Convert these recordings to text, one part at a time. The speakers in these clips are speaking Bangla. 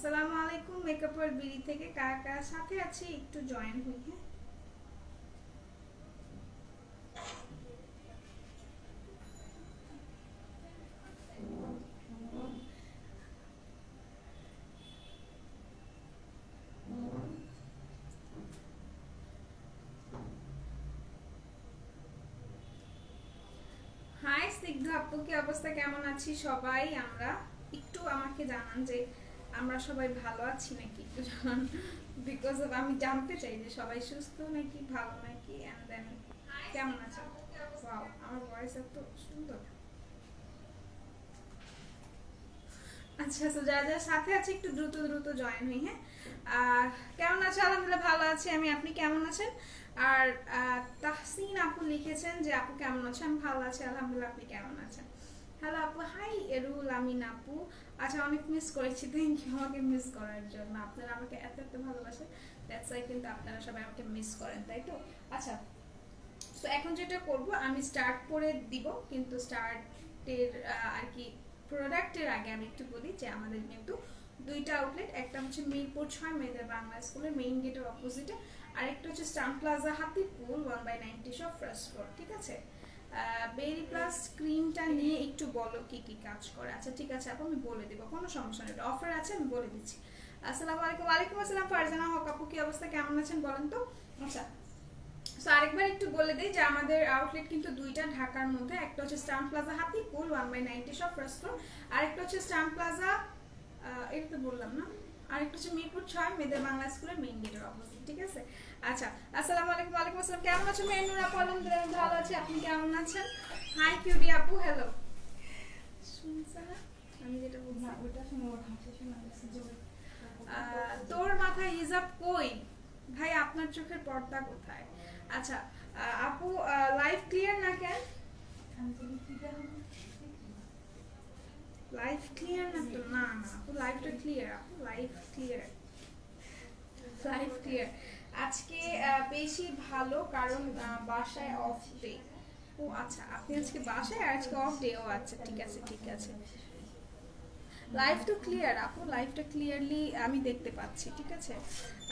আসসালামু আলাইকুম মেকআপ ওয়ার্ল্ড বিডি থেকে কারা কারা সাথে আছে একটু জয়েন হই। হাই স্নিগ্ধ আপু, কি অবস্থা, কেমন আছি সবাই? আমরা একটু আমাকে জানান যে আমরা সবাই ভালো আছি নাকি, একটু জানান, বিকজ আমি জানতে চাই যে সবাই সুস্থ নাকি ভালো নাকি, এন্ড দেন কেমন আছেন। ওয়াও, আমার ভয়েস এত সুন্দর। আচ্ছা, তো যারা যারা সাথে আছে একটু দ্রুত দ্রুত জয়েন হই। হ্যাঁ, আর কেমন আছে? আলহামদুলিল্লাহ ভালো আছি আমি, আপনি কেমন আছেন? আর তাহসিন আপু লিখেছেন যে আপু কেমন আছেন? আমি ভালো আছি আলহামদুলিল্লাহ, আপনি কেমন আছেন? হ্যালো আপু, হাই এরুল আমিন আপু। আচ্ছা, অনেক মিস করেছি, থ্যাংক ইউ আমাকে মিস করার জন্য। আপনারা আমাকে এত এত ভালোবাসেন, দ্যাটস ওয়াই কিন্তু আপনারা সবাই আমাকে মিস করেন, তাই তো? আচ্ছা, তো এখন যেটা করব আমি স্টার্ট করে দিব, কিন্তু স্টার্টের আর কি প্রোডাক্টের আগে আমি একটু বলি যে আমাদের কিন্তু দুইটা আউটলেট, একটা হচ্ছে মিরপুর 6 মেয়েদের বাংলা স্কুলের মেইন গেটের অপোজিটে, আরেকটা হচ্ছে Stan Plaza Hatipul 1/90 shop first floor, ঠিক আছে? বেরি প্লাস ক্রিমটা নিয়ে একটু বলো কি কি কাজ করে। আচ্ছা ঠিক আছে আপু, আমি বলে দেবো, কোনো সমস্যা নেই, অফার আছে আমি বলে দিচ্ছি। আসসালামু আলাইকুম। ওয়ালাইকুম আসসালাম ফারজানা হক আপু, কি অবস্থা, কেমন আছেন বলেন তো? আচ্ছা, সো আরেকবার একটু বলে দিই যে আমাদের আউটলেট কিন্তু দুইটা ঢাকার মধ্যে, একটা হচ্ছে Stan Plaza Hatipul 1/90 shop first floor, আরেকটা হচ্ছে স্টান প্লাজা, এটা তো বললাম না, আরেকটা হচ্ছে মিরপুর 6 মেয়েদের বাংলা স্কুলের মেইন গেটের অপোজিট, ঠিক আছে? আচ্ছা, আসসালামু আলাইকুম। ওয়ালাইকুম আসসালাম, কেমন আছেন মেনুর আপু? আলহামদুলিল্লাহ ভালো আছি, আপনি কেমন আছেন? হাই কিউডি আপু, হ্যালো। শুনছেন না আমি যেটা বলছি? না, ওটা শুনে ওর হাসি শোনা যাচ্ছে জোরে। তোর মাথায় হিজাব কই ভাই, আপনার চোখের পর্দা কোথায়? আচ্ছা আপু, লাইভ ক্লিয়ার না কেন? লাইভ ক্লিয়ার না তো? না না আপু, লাইভটা ক্লিয়ার, আপু লাইভ ক্লিয়ার, লাইভ ক্লিয়ার। আজকে বেশি ভালো কারণ বাসায় অফ ডে। ও আচ্ছা, আপনি আজকে বাসায় আর আজকে অফ ডে। ও আচ্ছা, ঠিক আছে ঠিক আছে। লাইভ তো ক্লিয়ার আপু, লাইভটা ক্লিয়ারলি আমি দেখতে পাচ্ছি, ঠিক আছে?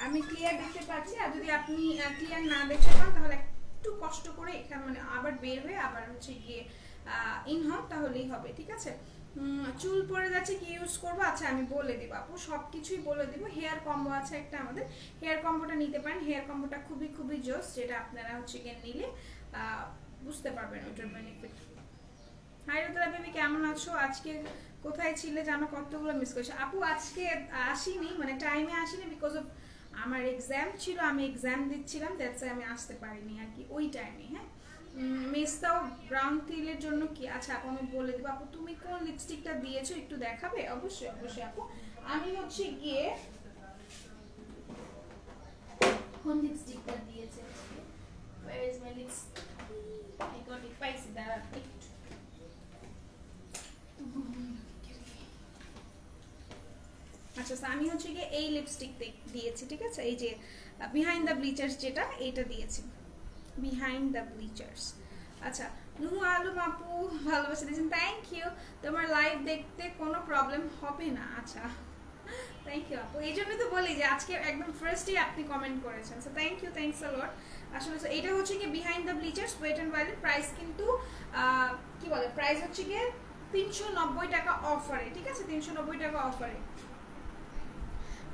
আমি ক্লিয়ার দেখতে পাচ্ছি। আর যদি আপনি ক্লিয়ার না দেখতে পান তাহলে একটু কষ্ট করে এখানে মানে আবার বের হয়ে আবার হচ্ছে গিয়ে ইন হন, তাহলেই হবে, ঠিক আছে? চুল পড়ে যাচ্ছে, কি ইউজ করবো? আচ্ছা আমি বলে দিব আপু, সব কিছুই বলে দিব। হেয়ার কম্বো আছে একটা আমাদের, হেয়ার কম্বোটা নিতে পারেন। হেয়ার কম্বোটা খুবই খুবই জোস, যেটা আপনারা হচ্ছে গিয়ে নিলে বুঝতে পারবেন ওটার বেনিফিট। হাই রোদলা বেবি, কেমন আছো? আজকে কোথায় ছিলে জানো, কতগুলো মিস করেছি আপু। আজকে আসিনি, মানে টাইমে আসিনি, বিকজ অফ আমার এক্সাম ছিল, আমি এক্সাম দিচ্ছিলাম, দ্যাটস আমি আসতে পারিনি আর কি ওই টাইমে। হ্যাঁ, মিসটাও ব্রাউন তিলের জন্য কি? আচ্ছা আপু আমি বলে দেবো। আপু তুমি কোন লিপস্টিকটা দিয়েছো একটু দেখাবে? অবশ্যই অবশ্যই আপু, আমি হচ্ছে গিয়ে কোন লিপস্টিকটা দিয়েছে, where is my lipstick, I got it, পাইছি, দাঁড়া একটু। আচ্ছা, আমি হচ্ছে গিয়ে এই লিপস্টিক দিয়েছি, ঠিক আছে? এই যে বিহাইন্ড দ্য ব্লিচার্স, যেটা এটা দিয়েছি, বিহাইন্ড দ্য ব্লিচার্স। আচ্ছা, নুহু আলম আপু ভালোবাসা দিয়েছেন, থ্যাংক ইউ। তোমার লাইভ দেখতে কোনো প্রবলেম হবে না। আচ্ছা থ্যাংক ইউ আপু, এই জন্যই তো বলি যে আজকে একদম ফার্স্টে আপনি কমেন্ট করেছেন, so thank you, thanks a lot. আসলে এটা হচ্ছে কি behind the bleachers wet and wild, price কিন্তু কি বলে, প্রাইস হচ্ছে গিয়ে 390 টাকা অফারে, ঠিক আছে? 390 টাকা অফারে।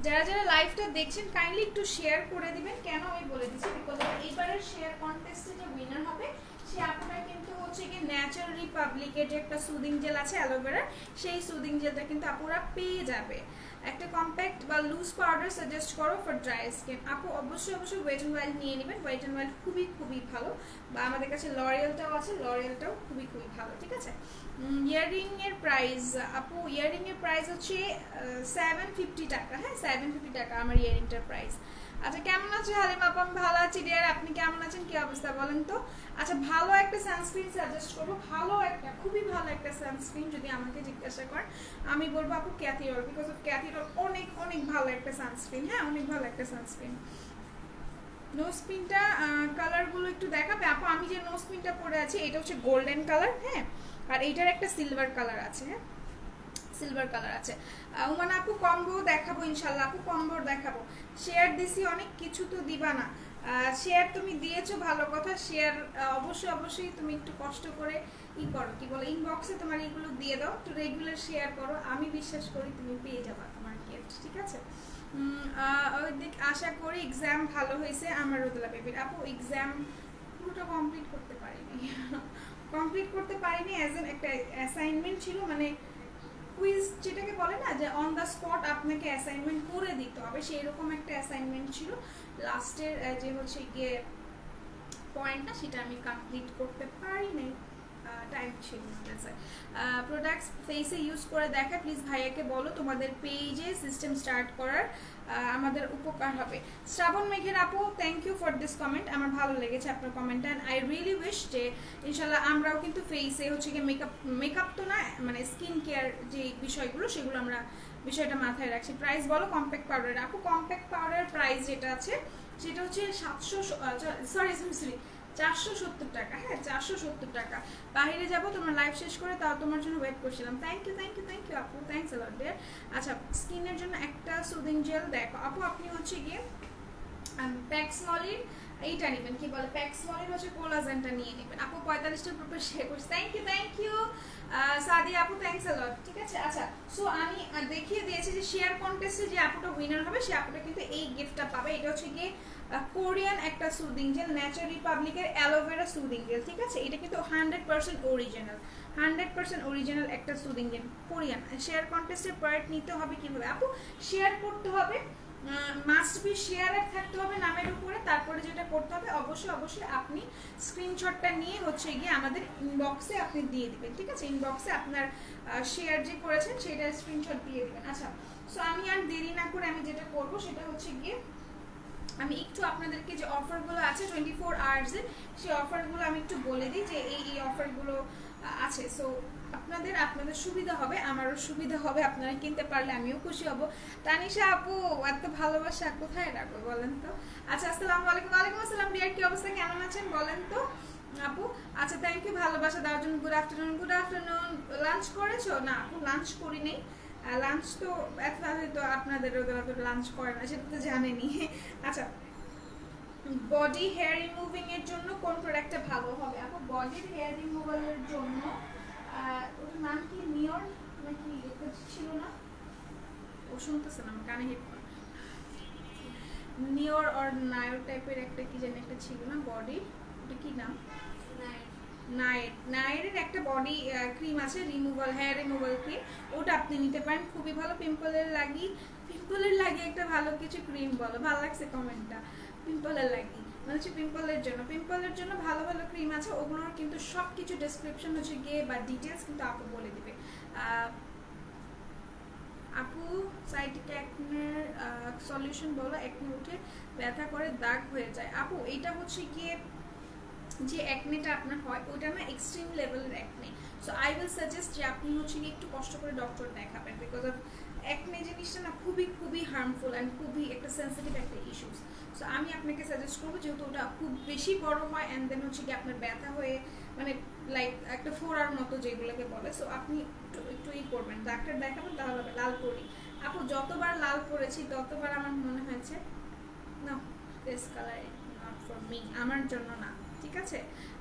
যারা যারা লাইভটা দেখছেন কাইন্ডলি একটু শেয়ার করে দিবেন। কেন আমি বলে দিচ্ছি, বিকজ এইবারের শেয়ার কন্টেস্টে যে উইনার হবে সে আপনার কিন্তু হচ্ছে কি ন্যাচারাল রিপাবলিকের যে একটা সুদিং জেল আছে অ্যালোভেরা, সেই সুদিং জেলটা কিন্তু আপুরা পেয়ে যাবে। একটা কম্প্যাক্ট বা লুজ পাউডার সাজেস্ট করো ফর ড্রাই স্কিন। আপু অবশ্যই অবশ্যই ওয়েট অ্যান্ড ওয়াইল্ড নিয়ে নেবেন, ওয়েট অ্যান্ড ওয়াইল্ড খুবই খুবই ভালো। বা আমাদের কাছে লরিয়ালটাও আছে, লরিয়ালটাও খুবই খুবই ভালো, ঠিক আছে? ইয়াররিং এর প্রাইস আপু, ইয়াররিং এর প্রাইস হচ্ছে 750 টাকা। হ্যাঁ, 750 টাকা আমার ইয়াররিংটার প্রাইস। আচ্ছা, কেমন আছো হালিমা আপু? আমি ভালো আছি ডিয়ার, আপনি কেমন আছেন, কি অবস্থা বলেন তো? আচ্ছা, ভালো একটা সানস্ক্রিন সাজেস্ট করবো, ভালো একটা, খুবই ভালো একটা সানস্ক্রিন যদি আমাকে জিজ্ঞাসা করেন আমি বলবো আপু ক্যাথিরল, বিকজ অফ ক্যাথিরল অনেক অনেক ভালো একটা সানস্ক্রিন। হ্যাঁ, অনেক ভালো একটা সানস্ক্রিন। নোজ পিনটা কালারগুলো একটু দেখাবে আপু? আমি যে নোজ পিনটা পরে আছি এটা হচ্ছে গোল্ডেন কালার, হ্যাঁ, আর এইটার একটা সিলভার কালার আছে। হ্যাঁ, সিলভার কালার আছে। উমানা আপু কম্বো দেখাবো ইনশাল্লাহ, আপু কম্বো দেখাবো। শেয়ার দিছি অনেক কিছু তো দিবা না, শেয়ার তুমি দিয়েছো ভালো কথা, শেয়ার অবশ্যই তুমি একটু কষ্ট করে করো, কি বলে ইনবক্সে তোমার এগুলো দিয়ে দাও, একটু রেগুলার শেয়ার করো, আমি বিশ্বাস করি তুমি পেয়ে যাবা তোমার গিফট, ঠিক আছে? ওই দিক আশা করি এক্সাম ভালো হয়েছে আমার রোদেলা বেবির। আপু এক্সাম পুরোটা কমপ্লিট করতে পারিনি অ্যাজ এন একটা অ্যাসাইনমেন্ট ছিল, মানে কুইজ যেটাকে বলে না যে অন দ্য স্পট আপনাকে অ্যাসাইনমেন্ট করে দিতে হবে, সেই রকম একটা অ্যাসাইনমেন্ট ছিল। লাস্টের যে হচ্ছে গিয়ে পয়েন্টটা সেটা আমি কমপ্লিট করতে পারি নাই, টাইম ছিল না। প্রোডাক্টস ফেসে ইউজ করে দেখা, প্লিজ ভাইয়াকে বলো তোমাদের পেজে সিস্টেম স্টার্ট করার, আমাদের উপকার হবে। শ্রাবণ মেঘের আপু thank you for this comment, আমার ভালো লেগেছে আপনার comment, and I really wish যে ইনশাল্লাহ আমরাও কিন্তু ফেসে হচ্ছে গিয়ে মেকআপ তো না, মানে স্কিন কেয়ার যে বিষয়গুলো সেগুলো আমরা বিষয়টা মাথায় রাখছি। প্রাইস বলো কম্প্যাক্ট পাউডার। আপু কম্প্যাক্ট পাউডার প্রাইস যেটা আছে সেটা হচ্ছে 470 টাকা। হ্যাঁ 470 টাকা। বাইরে যাবো তোমার লাইভ শেষ করে, তাও তোমার জন্য ওয়েট করছিলাম। থ্যাংক ইউ আপু, থ্যাংকস আ লট ডিয়ার। আচ্ছা স্কিনের জন্য একটা সুদিং জেল দেখো আপু, আপনি হচ্ছে গিয়ে প্যাক্সমলির এইটা নেবেন, কি বলে প্যাক্সমলির হচ্ছে কোলাজেনটা নিয়ে নেবেন আপু। 45টার উপর শেয়ার করছি, থ্যাংক ইউ সাদিয়া আপু, থ্যাংকস আ লট, ঠিক আছে? আচ্ছা সো আমি দেখিয়ে দিয়েছি যে শেয়ার কন্টেস্টে যে আপুটা উইনার হবে সে আপুটা কিন্তু এই গিফটটা পাবে। এটা হচ্ছে গিয়ে কোরিয়ান একটা সুদিং জেল, ন্যাচার রিপাবলিকের অ্যালোভেরা সুদিং জেল, ঠিক আছে? এটা কিন্তু 100% অরিজিনাল একটা সুদিং জেল কোরিয়ান। শেয়ার কন্টেস্টের পার্ট নিতে হবে কিভাবে আপু? শেয়ার করতে হবে, মাস্ট বি শেয়ারের থাকতে হবে নামের উপরে। তারপরে যেটা করতে হবে অবশ্যই আপনি স্ক্রিনশটটা নিয়ে হচ্ছে গিয়ে আমাদের ইনবক্সে আপনি দিয়ে দিবেন, ঠিক আছে? ইনবক্সে আপনার শেয়ার যে করেছেন সেটার স্ক্রিনশট দিয়ে দিবেন। আচ্ছা সো আমি আর দেরি না করে আমি যেটা করব সেটা হচ্ছে গিয়ে আমি একটু আপনাদেরকে যে অফারগুলো আছে 24 আওয়ার্সের সেই অফারগুলো আমি একটু বলে দিই যে এই অফারগুলো আছে। সো আপনাদের সুবিধা হবে, আমারও সুবিধা হবে, আপনারা কিনতে পারলে আমিও খুশি হব। তানিশা আপু এত ভালোবাসা কোথায় রাখবো বলেন তো? আচ্ছা আসসালামু আলাইকুম। ওয়ালাইকুম আসসালাম ডিয়ার, কি অবস্থা, কেমন আছেন বলেন তো আপু? আচ্ছা থ্যাংক ইউ ভালোবাসা দেওয়ার জন্য। Good afternoon. লাঞ্চ করেছো? না আপু লাঞ্চ করি নেই, লাঞ্চ তো তো আপনাদের লাঞ্চ করে না সেটা তো জানেনি। আচ্ছা বডি হেয়ার রিমুভিং এর জন্য কোন প্রোডাক্টটা ভালো হবে আপু? বডির হেয়ার রিমুভালের জন্য ওর নাম কি নিওর নাকি ছিল না, ও শুনতেছে না আমার কানে হেডফোন, নিওর অর নায়োর টাইপের একটা কি জানি একটা ছিল না বডি, ওটা কি নাম? নায়ের একটা বডি ক্রিম আছে রিমুভাল, হেয়ার রিমুভাল ক্রিম, ওটা আপনি নিতে পারেন, খুবই ভালো। পিম্পলের লাগি একটা ভালো কিছু ক্রিম বলো, ভালো লাগছে কমেন্টটা। পিম্পলের লাগি মানে হচ্ছে পিম্পলের জন্য ভালো ক্রিম আছে, ওগুলোর কিন্তু সব কিছু ডেসক্রিপশন হচ্ছে গিয়ে বা ডিটেলস কিন্তু আপু বলে দিবে। আপু সাইটিক অ্যাকনের সলিউশন বলো, অ্যাকনে উঠে ব্যথা করে দাগ হয়ে যায়। আপু এটা হচ্ছে গিয়ে যে অ্যাকনেটা আপনার হয় ওটা না এক্সট্রিম লেভেলের acne, so I will suggest যে আপনি হচ্ছে গিয়ে একটু কষ্ট করে ডক্টর দেখাবেন, বিকজ অফ অ্যাকনে জিনিসটা না খুবই হার্মফুল অ্যান্ড খুবই একটা সেন্সিটিভ একটা ইস্যুস। সো আমি আপনাকে সাজেস্ট করবো যেহেতু ওটা খুব বেশি বড় হয় অ্যান্ড দেন হচ্ছে গিয়ে আপনার ব্যথা হয়ে মানে লাইক একটা ফোড়ার মতো যেগুলোকে বলে, সো আপনি একটু করবেন, ডাক্তার দেখাবেন তাহলে হবে। লাল পরি আপু যতবার লাল পরেছি ততবার আমার মনে হয়েছে না face colour not for me, আমার জন্য না, ঠিক আছে?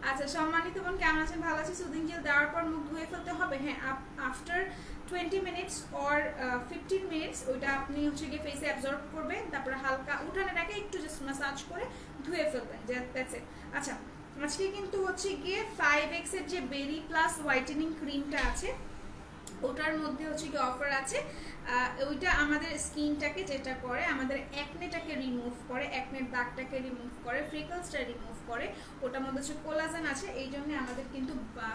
আচ্ছা সম্মানিত বোন কেমন আছেন? ভালো আছি। সুদিং জেল দেওয়ার পর মুখ ধুয়ে ফেলতে হবে? হ্যাঁ আফটার 20 মিনিটস অর 15 মিনিটস ওইটা আপনি হচ্ছে গিয়ে ফেসে অ্যাবজর্ব করবেন, তারপরে হালকা উঠানে রেখে একটু জাস্ট ম্যাসাজ করে ধুয়ে ফেলবেন, দ্যাটস ইট। আচ্ছা আজকে কিন্তু হচ্ছে গিয়ে 5x এর যে বেরি প্লাস হোয়াইটেনিং ক্রিমটা আছে ওটার মধ্যে হচ্ছে কি অফার আছে, ওইটা আমাদের স্কিনটাকে যেটা করে আমাদের অ্যাকনেটাকে রিমুভ করে, অ্যাকনের দাগটাকে রিমুভ করে, ফ্রিকলসটা রিমুভ করে, ওটার মধ্যে হচ্ছে কোলাজেন আছে, এই জন্য আমাদের কিন্তু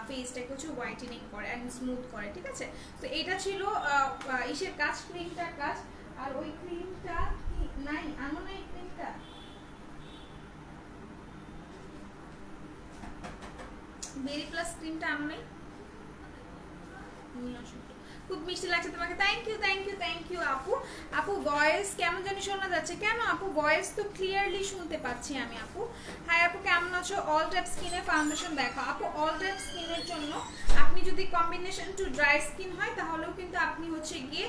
ফেসটাকে হচ্ছে হোয়াইটেনিং করে অ্যান্ড স্মুথ করে, ঠিক আছে? তো এটা ছিল ইসের কাজ, ক্রিমটার কাজ। আর ওই ক্রিমটা কি নাই, আনো না এই ক্রিমটা, বেরি প্লাস ক্রিমটা আনো নাই, খুব মিষ্টি লাগছে তোমাকে, thank you thank you thank you আপু। আপু ভয়েস কেমন জানি শোনা যাচ্ছে, কেন আপু? ভয়েস তো ক্লিয়ারলি শুনতে পাচ্ছি আমি আপু। হাই আপু, কেমন আছো? অল টাইপ স্কিনের ফাউন্ডেশন দেখো আপু। অল টাইপ স্কিনের জন্য আপনি যদি কম্বিনেশন টু ড্রাই স্কিন হয় তাহলেও কিন্তু আপনি হচ্ছে গিয়ে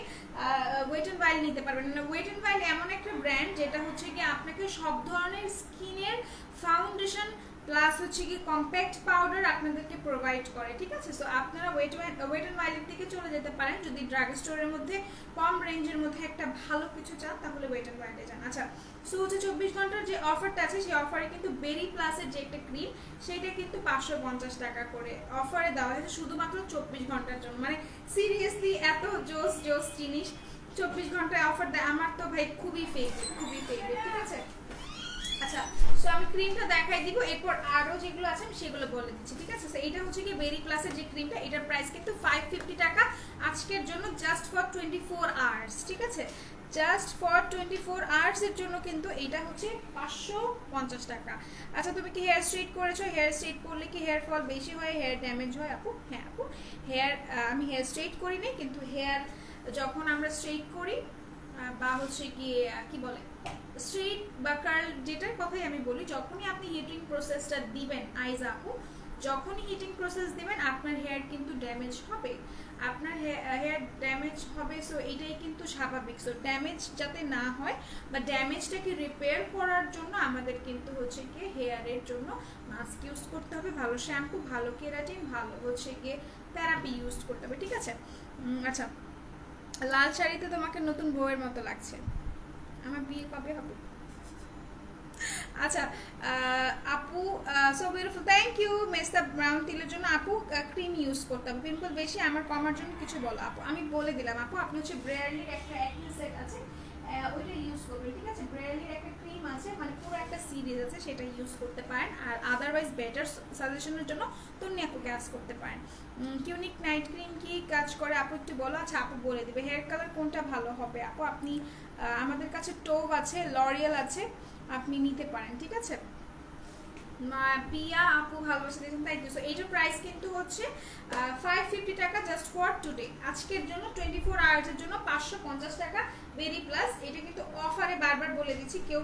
ওয়েট অ্যান্ড ওয়াইল্ড নিতে পারবেন না। ওয়েট অ্যান্ড ওয়াইল্ড এমন একটা ব্র্যান্ড যেটা হচ্ছে গিয়ে আপনাকে সব ধরনের স্কিনের ফাউন্ডেশন প্লাস হচ্ছে কি কম্প্যাক্ট পাউডার আপনাদেরকে প্রোভাইড করে, ঠিক আছে? সো আপনারা ওয়েট অ্যান্ড ওয়াইল্ডের দিকে চলে যেতে পারেন যদি ড্রাগ স্টোরের মধ্যে কম রেঞ্জের মধ্যে একটা ভালো কিছু চান, তাহলে ওয়েট অ্যান্ড ওয়াইল্ডে যান। আচ্ছা, সো হচ্ছে 24 ঘন্টার যে অফারটা আছে সেই অফারে কিন্তু বেরি প্লাসের যে একটা ক্রিম সেটা কিন্তু 550 টাকা করে অফারে দেওয়া হয়েছে শুধুমাত্র 24 ঘন্টার জন্য। মানে সিরিয়াসলি এত জোস জোস জিনিস 24 ঘন্টায় অফার দেয়, আমার তো ভাই খুবই ফেভারিট, খুবই ফেভারিট, ঠিক আছে? আচ্ছা, সো আমি ক্রিমটা দেখাই দিব, এরপর আরো যেগুলো আছে আমি সেগুলো বলে দিচ্ছি, ঠিক আছে? সো এটা হচ্ছে কি বেরি প্লাসের যে ক্রিমটা, এটার প্রাইস কিন্তু 550 টাকা আজকের জন্য, জাস্ট ফর 24 আওয়ার্স, ঠিক আছে? জাস্ট ফর 24 আওয়ার্স এর জন্য কিন্তু এটা হচ্ছে 550 টাকা। আচ্ছা, তুমি কি হেয়ার স্ট্রেট করেছো? হেয়ার স্ট্রেট করলে কি হেয়ার ফল বেশি হয়, হেয়ার ড্যামেজ হয় আপু? হ্যাঁ আপু, হেয়ার আমি হেয়ার স্ট্রেট করি নাই, কিন্তু হেয়ার যখন আমরা স্ট্রেট করি বা হচ্ছে গিয়ে কি বলে স্ট্রেট বা কার্ল, যেটার কথাই আমি বলি, যখনই আপনি হিটিং প্রসেসটা দিবেন আইজ আপু, যখনই হিটিং প্রসেস দিবেন আপনার হেয়ার কিন্তু ড্যামেজ হবে, আপনার হেয়ার ড্যামেজ হবে। সো এটাই কিন্তু স্বাভাবিক। সো ড্যামেজ যাতে না হয় বা ড্যামেজটাকে রিপেয়ার করার জন্য আমাদের কিন্তু হচ্ছে গিয়ে হেয়ারের জন্য মাস্ক ইউজ করতে হবে, ভালো শ্যাম্পু, ভালো কেরাটিন, ভালো হচ্ছে গিয়ে থেরাপি ইউজ করতে হবে, ঠিক আছে? আচ্ছা, লাল শাড়িতে তোমাকে নতুন বউয়ের মতো লাগছে, আমার বিয়ে কবে হবে? আচ্ছা আপু, সো বিউটিফুল, থ্যাংক ইউ মেস্তা ব্রাউন তিলের জন্য। আপু ক্রিম ইউজ করতাম, পিম্পল বেশি আমার কমার জন্য কিছু বলো আপু। আমি বলে দিলাম আপু, আপনি হচ্ছে ব্রেয়ারলির একটা অ্যাকনে সেট আছে ওইটা ইউজ করবেন, ঠিক আছে? ব্রেয়ারলির একটা ক্রিম আছে, মানে পুরো একটা সিরিজ আছে, সেটা ইউজ করতে পারেন। আর আদারওয়াইজ বেটার সাজেশনের জন্য তন্নি আপুকে আস করতে পারেন। কিউনিক নাইট ক্রিম কি কাজ করে আপু একটু বলো। আচ্ছা আপু বলে দিবে। হেয়ার কালার কোনটা ভালো হবে আপু? আপনি আমাদের কাছে টোভ আছে, লরিয়াল আছে, আপনি নিতে পারেন, ঠিক আছে? পিয়া আপু ভালোবাসা দিয়েছেন, থ্যাংক ইউ। সো এইটার প্রাইস কিন্তু হচ্ছে 550 টাকা জাস্ট ফর টুডে, আজকের জন্য 24 আওয়ার্সের জন্য 550 টাকা বেরি প্লাস। এটা কিন্তু অফারে, বারবার বলে দিচ্ছি, কেউ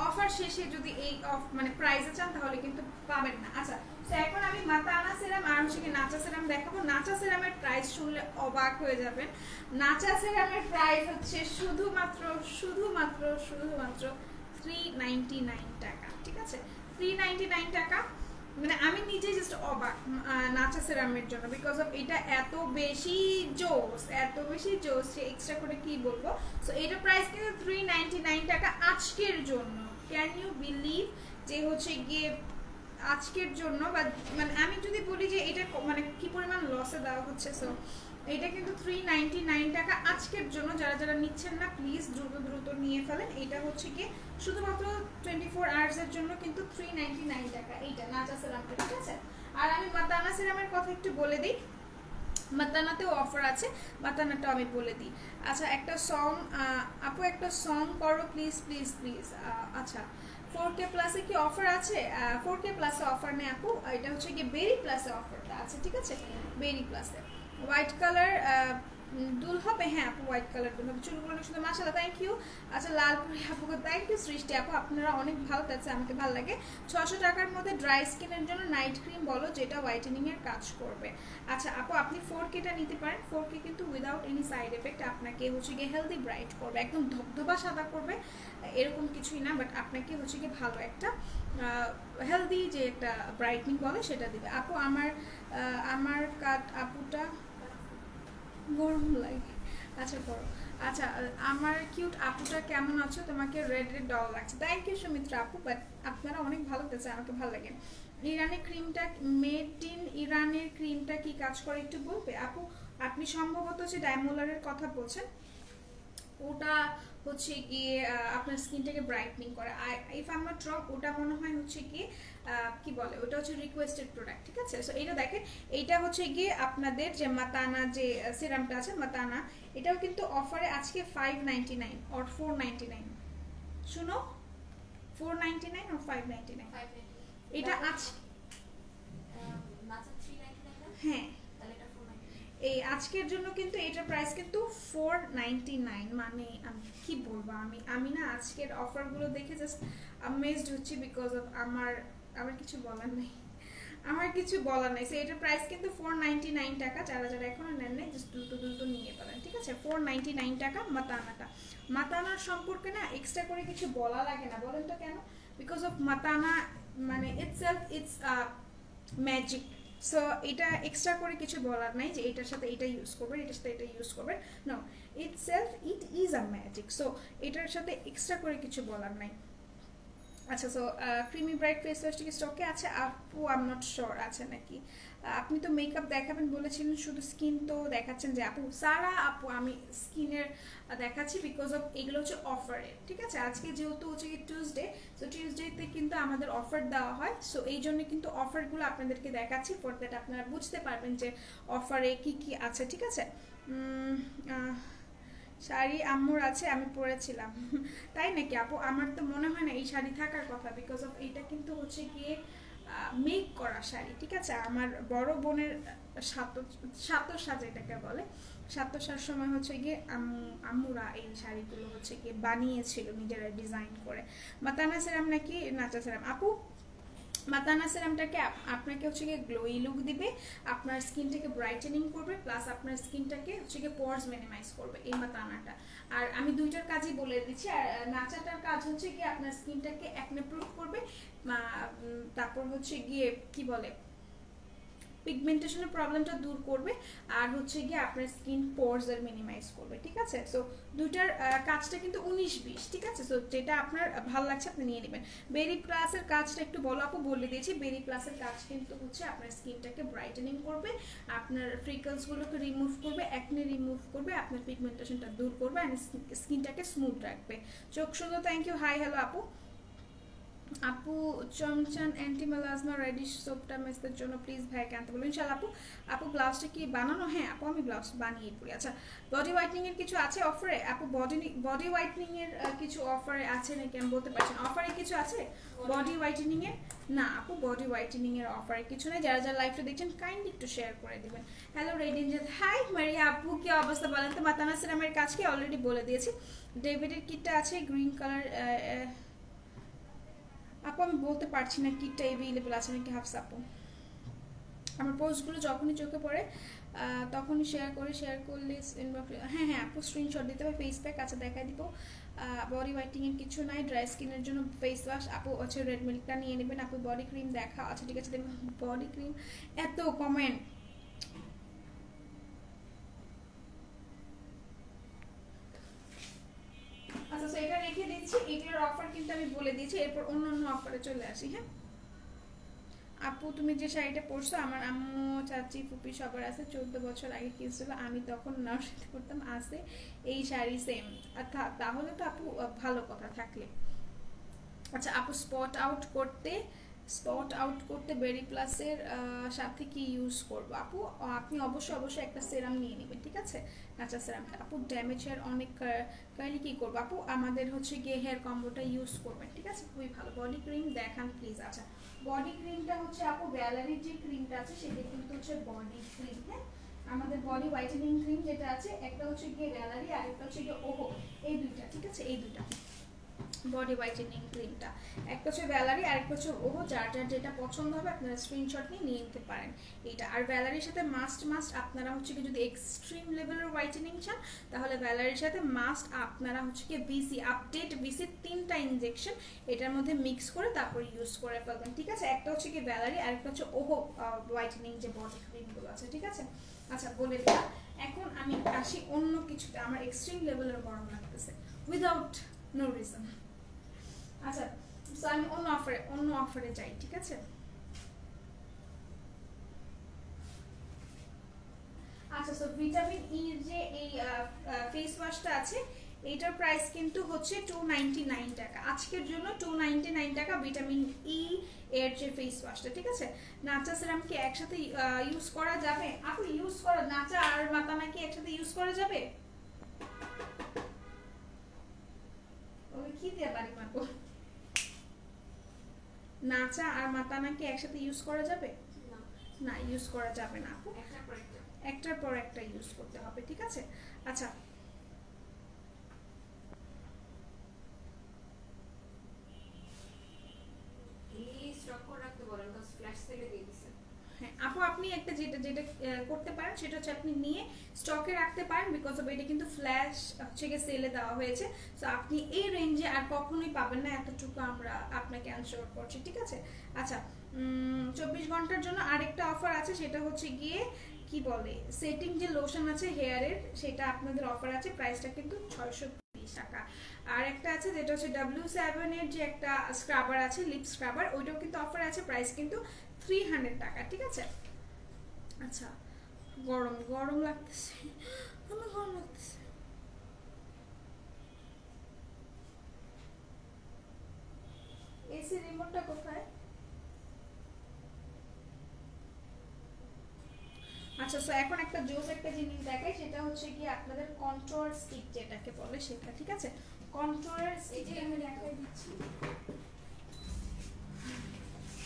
অফার শেষে যদি এই মানে প্রাইসে চান তাহলে কিন্তু পাবেন না। আচ্ছা, তো এখন আমি মাতানা সেরাম আর হচ্ছে কি নাচা সেরাম দেখাবো। নাচা সেরামের প্রাইস শুনলে অবাক হয়ে যাবেন। নাচা সেরামের প্রাইস হচ্ছে শুধুমাত্র 399 টাকা, ঠিক আছে? 399 টাকা, মানে আমি নিজে জাস্ট অবাক নাচা সেরামের জন্য, বিকজ অফ এটা এত বেশি জোস, এত বেশি জোস যে এক্সট্রা করে কি বলবো। সো এটা প্রাইস কিন্তু 399 টাকা আজকের জন্য। ক্যান ইউ বিলিভ যে হচ্ছে গিয়ে আজকের জন্য, বা মানে আমি যদি বলি যে এটা মানে কি পরিমাণ লসে দেওয়া হচ্ছে। সো এটা কিন্তু 399 টাকা আজকের জন্য। যারা যারা নিচ্ছেন না প্লিজ দ্রুত দ্রুত নিয়ে ফেলেন। এটা হচ্ছে কি শুধুমাত্র 24 আওয়ার্সের জন্য কিন্তু 399 টাকা এইটা নাচা সেরামটা, ঠিক আছে? আর আমি মাতানা সেরামের কথা একটু বলে দিই, মাতানাতেও অফার আছে, মাতানাটাও আমি বলে দিই। আচ্ছা, একটা সং আপু, একটা সং করো প্লিজ প্লিজ প্লিজ। আচ্ছা, 4K প্লাসে কি অফার আছে? 4K প্লাসে অফার নেই আপু, এটা হচ্ছে কি বেরি প্লাসে অফারটা আছে, ঠিক আছে? বেরি প্লাসে হোয়াইট কালার দুল হবে, হ্যাঁ আপু হোয়াইট কালার দুল হবে, চুলগুলো অনেক সুন্দর, মাশাআল্লাহ, থ্যাংক ইউ। আচ্ছা, লালপুরি আপুকে থ্যাংক ইউ। সৃষ্টি আপু আপনারা অনেক ভালো, তাছে আমাকে ভালো লাগে। 600 টাকার মধ্যে ড্রাই স্কিনের জন্য নাইট ক্রিম বলো যেটা হোয়াইটেনিং এর কাজ করবে। আচ্ছা আপু, আপনি 4Kটা নিতে পারেন। 4K কিন্তু উইদাউট এনি সাইড এফেক্ট, আপনাকে হচ্ছে গিয়ে হেলদি ব্রাইট করবে, একদম ধবধবা সাদা করবে এরকম কিছুই না, বাট আপনাকে হচ্ছে গিয়ে ভালো একটা হেলদি যে একটা ব্রাইটনিং বলে সেটা দিবে। আপু আমার কাট আপুটা গরম লাগে, আচ্ছা করো। আচ্ছা, আমার কিউট আপুটা কেমন আছো? তোমাকে রেড রেড ডল লাগছে, থ্যাংক ইউ সুমিত্রা আপু, বাট আপনারা অনেক ভালো লাগছে, আমাকে ভালো লাগে। ইরানের ক্রিমটা, মেড ইন ইরানের ক্রিমটা কি কাজ করে একটু বলবে আপু? আপনি সম্ভবত হচ্ছে ডায়মোলারের কথা বলছেন, ওটা হচ্ছে গিয়ে আপনার স্কিনটাকে ব্রাইটনিং করে। If I am not wrong, ওটা মনে হয় হচ্ছে গিয়ে কি বলে, ওটা হচ্ছে রিকোয়েস্টেড প্রোডাক্ট, ঠিক আছে? সো এইটা দেখেন, এইটা হচ্ছে গিয়ে আপনাদের যে মাতানা যে সিরামটা আছে মাতানা, এটাও কিন্তু অফারে আজকে 599 অর 499, শুনো 499 অর 599, এটা আছে। হ্যাঁ, এই আজকের জন্য কিন্তু এটার প্রাইস কিন্তু 499। মানে আমি কি বলবো, আমি না আজকের অফারগুলো দেখে জাস্ট অ্যামেজড হচ্ছি, বিকজ অফ আমার কিছু বলার নেই, সো এটার প্রাইস কিন্তু 499 টাকা। যারা যারা এখনো নেন নাই জাস্ট দ্রুত দ্রুত নিয়ে পারেন, ঠিক আছে? 499 টাকা মাতানাটা। মাতানার সম্পর্কে না এক্সট্রা করে কিছু বলা লাগে না, বলেন তো কেন? বিকজ অফ মাতানা মানে ইটসেলফ ইটস ম্যাজিক। সো এটা এক্সট্রা করে কিছু বলার নাই যে এটার সাথে এটা ইউজ করবেন, এটার সাথে এটা ইউজ করবেন, no, itself it is a magic. So এটার সাথে এক্সট্রা করে কিছু বলার নাই। আচ্ছা, সো ক্রিমি ব্রাইট ফেস ওয়াশটা কি স্টকে আছে আপু? আই এম নট শিওর আছে নাকি। আপনি তো মেকআপ দেখাবেন বলেছিলেন, শুধু স্কিন তো দেখাচ্ছেন যে আপু। সারা আপু আমি স্কিনের দেখাচ্ছি বিকজ অফ এগুলো হচ্ছে অফারে, ঠিক আছে? আজকে যেহেতু হচ্ছে কি টিউসডে, সো টিউসডেতে কিন্তু আমাদের অফার দেওয়া হয়, সো এই জন্য কিন্তু অফারগুলো আপনাদেরকে দেখাচ্ছি, ফর দ্যাট আপনারা বুঝতে পারবেন যে অফারে কি কি আছে, ঠিক আছে? শাড়ি আম্মুর আছে, আমি পরেছিলাম। তাই নাকি আপু? আমার তো মনে হয় না এই শাড়ি থাকার কথা, বিকজ অফ এইটা কিন্তু হচ্ছে গিয়ে মেক করা শাড়ি, ঠিক আছে? আমার বড় বোনের সাজ এটাকে বলে, সাতসার সময় হচ্ছে গিয়ে আম্মুরা এই শাড়িগুলো হচ্ছে গিয়ে বানিয়েছিল নিজেরা ডিজাইন করে। মাতানা সেরাম নাকি নাচা সেরাম আপু? মাতানা সেরামটাকে আপনাকে হচ্ছে গিয়ে গ্লোই লুক দিবে, আপনার স্কিনটাকে ব্রাইটেনিং করবে, প্লাস আপনার স্কিনটাকে হচ্ছে গিয়ে পোরস মিনিমাইজ করবে এই মাতানাটা। আর আমি দুইটার কাজই বলে দিচ্ছি। আর নাচাটার কাজ হচ্ছে গিয়ে আপনার স্কিনটাকে একনে প্রুফ করবে, তারপর হচ্ছে গিয়ে কি বলে পিগমেন্টেশনের প্রবলেমটা দূর করবে, আর হচ্ছে গিয়ে আপনার স্কিন পোরস এর মিনিমাইজ করবে, ঠিক আছে? সো দুইটার কাজটা কিন্তু 19-20, ঠিক আছে? সো যেটা আপনার ভালো লাগছে আপনি নিয়ে নেবেন। বেরি প্লাসের কাজটা একটু বলো আপু? বলে দিয়েছি, বেরি প্লাসের কাজ কিন্তু হচ্ছে আপনার স্কিনটাকে ব্রাইটেনিং করবে, আপনার ফ্রিকলসগুলোকে রিমুভ করবে, একনে রিমুভ করবে, আপনার পিগমেন্টেশনটা দূর করবে, অ্যান্ড স্কিনটাকে স্মুথ রাখবে। চোখ সুন্দর, থ্যাংক ইউ। হাই হ্যালো আপু। আপু চমচান অ্যান্টি মেলাজমা রেডিশ সোপটা মেসের জন্য প্লিজ ভাইকে আনতে বলুন ইনশাআল্লাহ। আপু ব্লাউজটা কি বানানো? হ্যাঁ আপু আমি ব্লাউজ বানিয়ে পড়ি। আচ্ছা, বডি হোয়াইটনিং এর কিছু আছে অফারে আপু? বডি হোয়াইটনিং এর কিছু অফারে আছে নাকি আমি বলতে পারছি না। অফারে কিছু আছে বডি হোয়াইটনিং এর? না আপু, বডি হোয়াইটনিং এর অফারে কিছু নেই। যারা যারা লাইভটা দেখছেন কাইন্ডলি একটু শেয়ার করে দিবেন। হ্যালো রেডিনজাত, হাই মারিয়া আপু, কি অবস্থা বলেন তো? মাতানা সিরামের কাজ কি অলরেডি বলে দিয়েছি। ডেভিডের কিটটা আছে গ্রিন কালার আপু, আমি বলতে পারছি না কিটটা অ্যাভেলেবল আছে নাকি। হাফস আপু, আমার পোস্টগুলো যখনই চোখে পড়ে তখনই শেয়ার করলে হ্যাঁ হ্যাঁ আপু স্ক্রিনশট দিতে হবে। ফেস প্যাক আছে দেখাই দিব। বডি হোয়াইটনিংয়ের কিছু নাই, ড্রাই স্কিনের জন্য ফেস ওয়াশ আপু হচ্ছে রেড মিল্কটা নিয়ে নেবেন। আপু বডি ক্রিম দেখা, আচ্ছা ঠিক আছে দেখবেন। বডি ক্রিম এত কমেন্ট, আচ্ছা তো এটা রেখে দিচ্ছি। এটার অফার কিন্তু আমি বলে দিয়েছি, এরপর অন্য অন্য অফারে চলে আসি। হ্যাঁ আপু, তুমি যে শাড়িটা পরছো আমার আম্মু চাচি ফুপি সবার আছে, 14 বছর আগে কিনছিল, আমি তখন নার্সারিতে পড়তাম, আছে এই শাড়ি সেম। তাহলে তো আপু ভালো কথা থাকলে। আচ্ছা আপু, স্পট আউট করতে বেরি প্লাসের সাথে কি ইউজ করবো আপু? আপনি অবশ্যই একটা সেরাম নিয়ে নেবেন, ঠিক আছে? কাঁচা সেরামটা। আপু ড্যামেজ হেয়ার অনেক কাইন্ডলি কি করবো আপু? আমাদের হচ্ছে গিয়ে হেয়ার কম্বোটা ইউজ করবেন, ঠিক আছে? খুবই ভালো। বডি ক্রিম দেখান প্লিজ। আচ্ছা, বডি ক্রিমটা হচ্ছে আপু গ্যালারির যে ক্রিমটা আছে সেটা কিন্তু হচ্ছে বডি ক্রিম। হ্যাঁ, আমাদের বডি হোয়াইটেনিং ক্রিম যেটা আছে একটা হচ্ছে গিয়ে গ্যালারি আর একটা হচ্ছে গিয়ে ওহো, এই দুইটা, ঠিক আছে? এই দুইটা বডি হোয়াইটেনিং ক্রিমটা, একটা হচ্ছে ভ্যালারি আর একটা হচ্ছে ওহো। যার যার যেটা পছন্দ হবে আপনারা স্ক্রিনশট নিয়ে নিতে পারেন এইটা। আর ভ্যালারির সাথে মাস্ট আপনারা হচ্ছে কি যদি এক্সট্রিম লেভেলের হোয়াইটেনিং চান তাহলে ভ্যালারির সাথে মাস্ট আপনারা হচ্ছে কি ভিসি আপডেট, ভিসি 3টা ইনজেকশন এটার মধ্যে মিক্স করে তারপর ইউজ করে ফেলবেন, ঠিক আছে? একটা হচ্ছে কি ভ্যালারি আর একটা হচ্ছে ওহো হোয়াইটেনিং যে বডি ক্রিমগুলো আছে, ঠিক আছে? আচ্ছা বলে দিলাম। এখন আমি আসি অন্য কিছুতে। আমার এক্সট্রিম লেভেলের গরম লাগতেছে উইদাউট নো রিজন। আচ্ছা, সো আমি অন্য অফারে যাই, ঠিক আছে? আচ্ছা, সো ভিটামিন ই যে এই ফেস ওয়াশটা আছে এটার প্রাইস কিন্তু হচ্ছে 299 টাকা আজকের জন্য। 299 টাকা ভিটামিন ই এর যে ফেস ওয়াশটা, ঠিক আছে? নাচা সেরাম কি একসাথে ইউজ করা যাবে আপু? ইউজ করা নাচা আর মাতানা কি একসাথে ইউজ করা যাবে? ওকে কি দিয়ে বাড়ি মারবো? নাচা আর মাতানা কি একসাথে ইউজ করা যাবে? না, ইউজ করা যাবে না আপু। একটার পর একটা ইউজ করতে হবে, ঠিক আছে। আচ্ছা হ্যাঁ আপু, আপনি একটা যেটা যেটা করতে পারেন সেটা হচ্ছে আপনি নিয়ে স্টকে রাখতে পারেন, বিকজ অফ এটা কিন্তু ফ্ল্যাশ হচ্ছে গিয়ে সেলে দেওয়া হয়েছে। সো আপনি এই রেঞ্জে আর কখনোই পাবেন না, এতটুকু আমরা আপনাকে অ্যানশিওর করছি, ঠিক আছে। আচ্ছা 24 ঘন্টার জন্য আরেকটা অফার আছে, সেটা হচ্ছে গিয়ে কি বলে সেটিং যে লোশন আছে হেয়ারের, সেটা আপনাদের অফার আছে, প্রাইসটা কিন্তু 630 টাকা। আর একটা আছে যেটা হচ্ছে W7 এর যে একটা স্ক্রাবার আছে, লিপ স্ক্রাবার, ওইটাও কিন্তু অফার আছে, প্রাইস কিন্তু 300 টাকা, ঠিক আছে। আচ্ছা গরম গরম লাগতেছে, আমার গরম লাগতেছে। এসি রিমোটটা কোথায়? আচ্ছা সো এখন একটা জোস একটা জিনিস দেখাই, সেটা হচ্ছে কি আপনাদের কন্ট্রোল স্টিক যেটাকে বলে সেটা, ঠিক আছে। কন্ট্রোল স্টিক আমি দেখাই দিচ্ছি,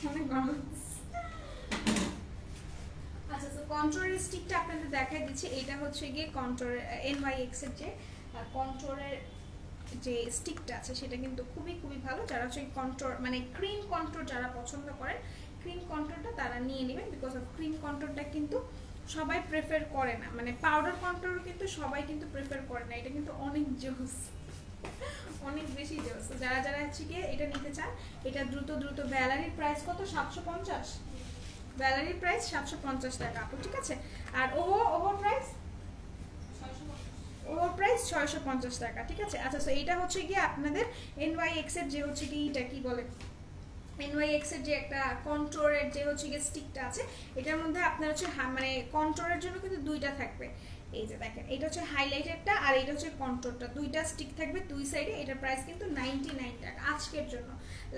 অনেক গরম। আচ্ছা তো কন্ট্রোল স্টিকটা আপনাদের দেখাই দিচ্ছি, এটা হচ্ছে গিয়ে কন্ট্রোল NYX এর যে কন্ট্রোলের যে স্টিকটা আছে সেটা কিন্তু খুবই খুবই ভালো। যারা হচ্ছে কন্ট্রোল মানে ক্রিম কন্ট্রোল যারা পছন্দ করেন, ক্রিম কন্ট্রোলটা তারা নিয়ে নেবেন, বিকজ অফ ক্রিম কন্ট্রোলটা কিন্তু সবাই প্রেফার করে না, মানে পাউডার কন্ট্রোল কিন্তু সবাই কিন্তু প্রেফার করে না, এটা কিন্তু অনেক জোস, অনেক বেশি জোস। যারা যারা হচ্ছে গিয়ে এটা নিতে চান, এটা দ্রুত দ্রুত। ভ্যালারির প্রাইস কত? 750। ভ্যালারির প্রাইস 750 টাকা আপু, ঠিক আছে। আর ওভার প্রাইস 650 টাকা, ঠিক আছে। আচ্ছা সো এইটা হচ্ছে গিয়ে আপনাদের NYX এর যে হচ্ছে কি এটা কি বলে NYX এর যে একটা কন্ট্রোলের যে হচ্ছে গিয়ে স্টিকটা আছে, এটার মধ্যে আপনার হচ্ছে মানে কন্ট্রোলের জন্য কিন্তু দুইটা থাকবে, এই যে দেখেন এটা হচ্ছে হাইলাইটারটা আর এটা হচ্ছে কন্ট্রোলটা, দুইটা স্টিক থাকবে দুই সাইডে। এটার প্রাইস কিন্তু 99 টাকা আজকের জন্য,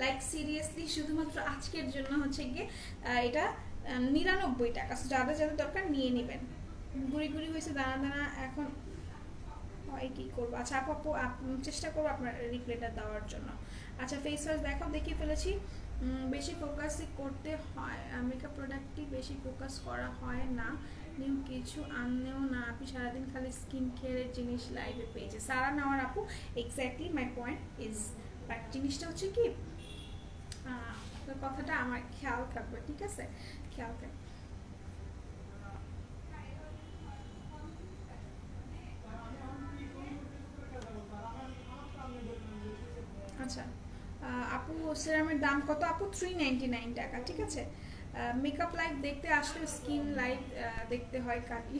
লাইক সিরিয়াসলি শুধুমাত্র আজকের জন্য হচ্ছে গিয়ে এটা 99 টাকা। যাদের যাদের দরকার নিয়ে নেবেন। গুড়ি গুড়ি হয়েছে, দানা দানা এখন হয় কি করবো। আচ্ছা আপু চেষ্টা করবো আপনার রিপ্লাইটা দেওয়ার জন্য। আচ্ছা ফেস ওয়াশ দেখাও, দেখিয়ে ফেলেছি। বেশি ফোকাসই করতে হয়, মেকআপ প্রোডাক্টই বেশি ফোকাস করা হয় না, নিউ কিছু আনলেও না। আপনি সারাদিন খালি স্কিন কেয়ারের জিনিস লাইভে পেয়েছে সারা নেওয়ার আপু, exactly my point is, but জিনিসটা হচ্ছে কি কথাটা আমার খেয়াল থাকবে, ঠিক আছে, খেয়াল থাকবে। আচ্ছা আপু সিরামের দাম কত আপু? 399 টাকা, ঠিক আছে। মেকআপ লাইভ দেখতে আসলে স্কিন লাইভ দেখতে হয় কাটি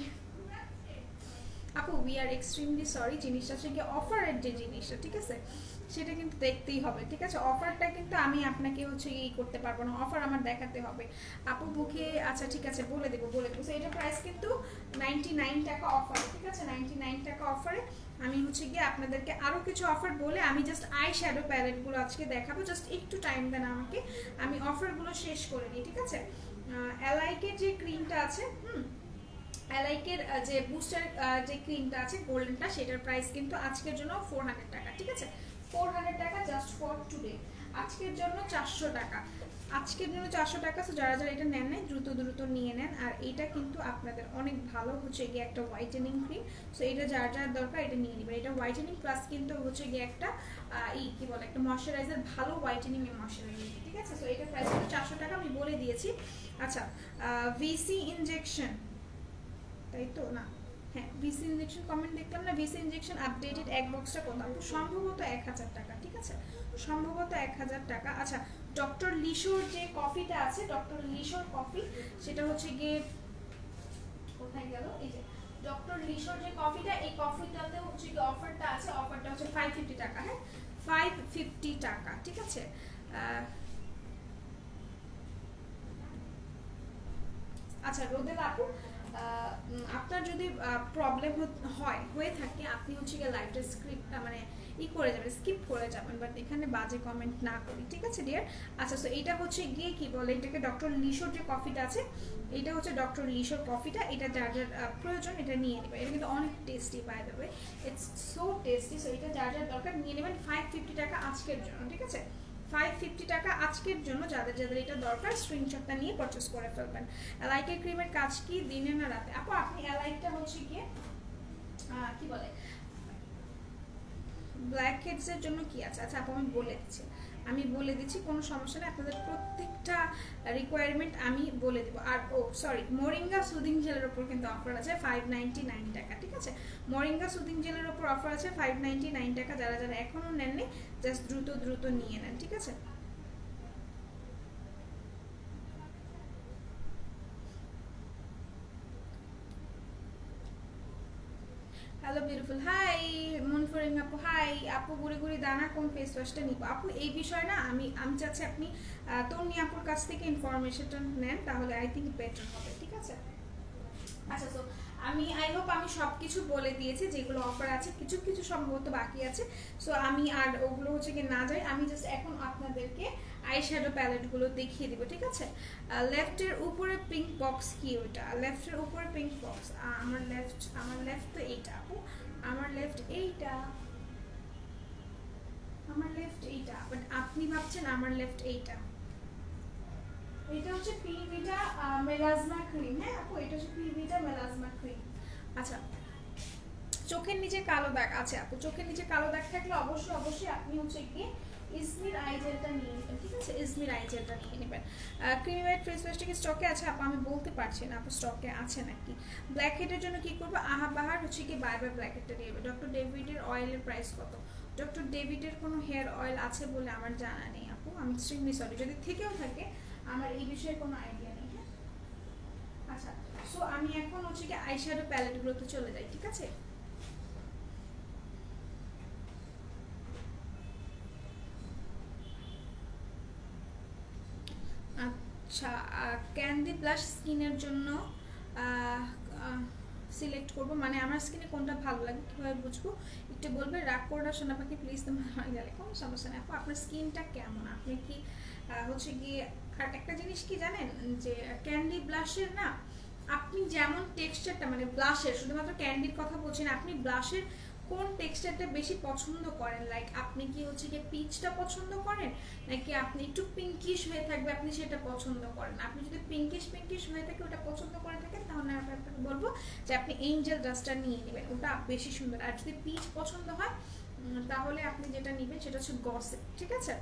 আপু। উই আর এক্সট্রিমলি সরি, জিনিসটা হচ্ছে কি অফারের যে জিনিসটা, ঠিক আছে, সেটা কিন্তু দেখতেই হবে, ঠিক আছে। অফারটা কিন্তু আমি আপনাকে হচ্ছে এই করতে পারবো না, অফার আমার দেখাতে হবে আপু বুকে। আচ্ছা ঠিক আছে বলে দেবো বলে দেবো। এটা প্রাইস কিন্তু 99 টাকা অফারে, ঠিক আছে, 99 টাকা অফারে। আমি হচ্ছে গিয়ে আপনাদেরকে আরও কিছু অফার বলে আমি জাস্ট আই শ্যাডো প্যালেটগুলো আজকে দেখাবো, জাস্ট একটু টাইম দেন আমাকে, আমি অফারগুলো শেষ করে দিই, ঠিক আছে। অ্যালাইকের যে ক্রিমটা আছে, অ্যালাইকের যে বুস্টার যে ক্রিমটা আছে গোল্ডেনটা, সেটার প্রাইস কিন্তু আজকের জন্য 400 টাকা, ঠিক আছে, 400 টাকা জাস্ট ফর টুডে। আজকের জন্য 400 টাকা, আজকের জন্য 400 টাকা। সো যারা যারা এটা নেন নাই দ্রুত দ্রুত নিয়ে নেন। আর এটা কিন্তু আপনাদের অনেক ভালো হচ্ছে গিয়ে একটা হোয়াইটেনিং ক্রিম, সো এটা যার যার দরকার এটা নিয়ে নেবেন। এটা হোয়াইটেনিং প্লাস কিন্তু হচ্ছে গিয়ে একটা কি বলে একটা ময়শ্চারাইজার, ভালো হোয়াইটেনিং এর ময়শ্চারাইজার, ঠিক আছে। সো এটা প্রাইস কিন্তু 400 টাকা, আমি বলে দিয়েছি। আচ্ছা ভিসি ইনজেকশন, তাই তো না, হ্যাঁ ভিসি ইনজেকশন কমেন্ট দেখলাম না। ভিসি ইনজেকশন আপডেটেড এক বক্সটা কত? সম্ভবত 1000 টাকা, ঠিক আছে, সম্ভবত 1000 টাকা। আচ্ছা ডক্টর লিশোর যে কফিটা আছে, ডক্টর লিশোর কফি, সেটা হচ্ছে গিয়ে কোথায় গেল, এই যে ডক্টর লিশোর যে কফিটা, এই কফিটাতে হচ্ছে কি অফারটা আছে, অফারটা হচ্ছে 550 টাকা, হ্যাঁ 550 টাকা, ঠিক আছে। আচ্ছা রোদেল আপু, আপনার যদি প্রবলেম হয়ে থাকে, আপনি হচ্ছে গিয়ে লাইভটা স্ক্রিপ্ট মানে করে যাবেন, স্কিপ করে যাবেন, বাট এখানে বাজে কমেন্ট না করি, ঠিক আছে ডিয়ার। আচ্ছা সো এইটা হচ্ছে গিয়ে কি বলে এটাকে, ডক্টর লিশোর যে কফিটা আছে, এটা হচ্ছে ডক্টর লিশোর কফিটা, এটা যার যার প্রয়োজন এটা নিয়ে নেবে। এটা কিন্তু অনেক tasty, by the way it's so tasty. So এটা যার যার দরকার নিয়ে নেবেন, 550 টাকা আজকের জন্য, ঠিক আছে, 550 টাকা আজকের জন্য। যাদের যাদের এটা দরকার স্ক্রিনশটটা নিয়ে পারচেজ করে ফেলবেন। অ্যালাইকের ক্রিমের কাজ কি দিনে না রাতে? আপু আপনি অ্যালাইকটা হচ্ছে গিয়ে কি বলে ব্ল্যাক হেডসের জন্য কি আছে? আচ্ছা আপু আমি বলে দিচ্ছি কোনো সমস্যা নেই, আপনাদের প্রত্যেকটা রিকোয়ারমেন্ট আমি বলে দেবো। আর সরি, মোরিঙ্গা সুদিং জেলের ওপর কিন্তু অফার আছে 599 টাকা, ঠিক আছে? মোরিঙ্গা সুদিং জেলের ওপর অফার আছে 599 টাকা। যারা যারা এখনও নেননি জাস্ট দ্রুত নিয়ে নেন, ঠিক আছে? হ্যালো বিউটিফুল, হাই মুনফরিং আপু, হাই আপু। গুড়ি দানা কোন ফেস ওয়াশটা নিব? আপু এই বিষয়ে না আমি চাচ্ছি আপনি তন্নি আপুর কাছ থেকে ইনফরমেশনটা নেন, তাহলে আই থিঙ্ক বেটার হবে, ঠিক আছে? আচ্ছা, তো আই হোপ আমি সব কিছু বলে দিয়েছি যেগুলো অফার আছে, কিছু কিছু সম্ভবত বাকি আছে। সো আমি আর ওগুলো হচ্ছে কি না যাই, আমি জাস্ট এখন আপনাদেরকে আই শ্যাডো প্যালেটগুলো দেখিয়ে দিব, ঠিক আছে? লেফটের উপরে পিঙ্ক বক্স কি ওটা? লেফটের উপরে পিঙ্ক বক্স, আমার লেফট তো এইটা আপু, আমার লেফট এইটা, বাট আপনি ভাবছেন আমার লেফট এইটা। এটা হচ্ছে পিভিটা মেলাজমা ক্রিম, হ্যাঁ আপু এটা হচ্ছে পিভিটা মেলাজমা ক্রিম। আচ্ছা, চোখের নিচে কালো দাগ আছে আপু, চোখের নিচে কালো দাগ থাকলে অবশ্যই আপনি হচ্ছে কি ইসমির আই জেলটা নিয়ে নেবেন, ঠিক আছে? ইসমির আই জেলটা নিয়ে নেবেন। ক্রিমি হোয়াইট ফেস ওয়াশটা কি স্টকে আছে আপু? আমি বলতে পারছি না আপু স্টকে আছে নাকি। ব্ল্যাক হেডের জন্য কি করবো? বাহার হচ্ছে কি বাই ব্ল্যাক হেডটা নিয়ে নেবে। ডক্টর ডেভিডের অয়েলের প্রাইস কত? ডক্টর ডেভিডের কোনো হেয়ার অয়েল আছে বলে আমার জানা নেই আপু, আমি এক্সট্রিমলি সরি, যদি থেকেও থাকে আমার এই বিষয়ে কোনো আইডিয়া নেই, হ্যাঁ? আচ্ছা, সো আমি এখন হচ্ছে কি আইশ্যাডো প্যালেটগুলোতে চলে যাই, ঠিক আছে? আচ্ছা, ক্যান্ডি ব্লাশ স্কিনের জন্য সিলেক্ট করব, মানে আমার স্কিনে কোনটা ভালো লাগে কীভাবে বুঝবো একটু বলবে? রাগ করো সোনা পাখি প্লিজ, তোমার গেলে কোনো সমস্যা নেই আপু। আপনার স্কিনটা কেমন, আপনি কি হচ্ছে গিয়ে, আর একটা জিনিস কি জানেন যে ক্যান্ডি ব্লাশের না আপনি যেমন টেক্সচারটা, মানে ব্লাশের, শুধুমাত্র ক্যান্ডির কথা বলছি না, আপনি ব্লাশের কোন টেক্সচারটা বেশি পছন্দ করেন? লাইক আপনি কি হচ্ছে কি পিচটা পছন্দ করেন, নাকি আপনি একটু পিঙ্কিশ হয়ে থাকবে আপনি সেটা পছন্দ করেন? আপনি যদি পিঙ্কিশ হয়ে থাকে ওটা পছন্দ করে থাকেন, তাহলে আমি আপনাকে বলবো যে আপনি এঞ্জেল ডাস্টটা নিয়ে নেবেন, ওটা বেশি সুন্দর। আর যদি পিচ পছন্দ হয় তাহলে আপনি যেটা নেবেন সেটা হচ্ছে গসিপ, ঠিক আছে?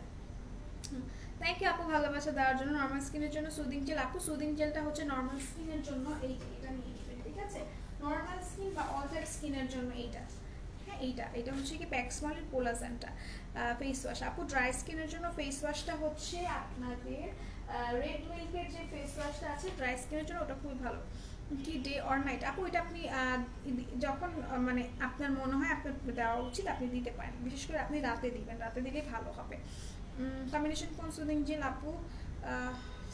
থ্যাংক ইউ আপু ভালোবাসা দেওয়ার জন্য। নর্মাল স্কিনের জন্য সুদিং জেল আপু, সুদিং জেলটা হচ্ছে নর্মাল স্কিনের জন্য এটা নিয়ে নেবেন, ঠিক আছে? নর্মাল স্কিন বা অল টাইপ স্কিনের জন্য এইটা, হ্যাঁ এটা হচ্ছে কি প্যাক্সমলের কোলাজেনটা ফেস ওয়াশ আপু। ড্রাই স্কিনের জন্য ফেস ওয়াশটা হচ্ছে আপনাদের রেড মিল্কের যে ফেস ওয়াশটা আছে ড্রাই স্কিনের জন্য, ওটা খুবই ভালো। কি ডে অর নাইট আপু? এটা আপনি যখন মানে আপনার মনে হয় আপনার দেওয়া উচিত আপনি দিতে পারেন, বিশেষ করে আপনি রাতে দিবেন, রাতে দিলে ভালো হবে। কম্বিনেশন কোন সুদিং জেল আপু?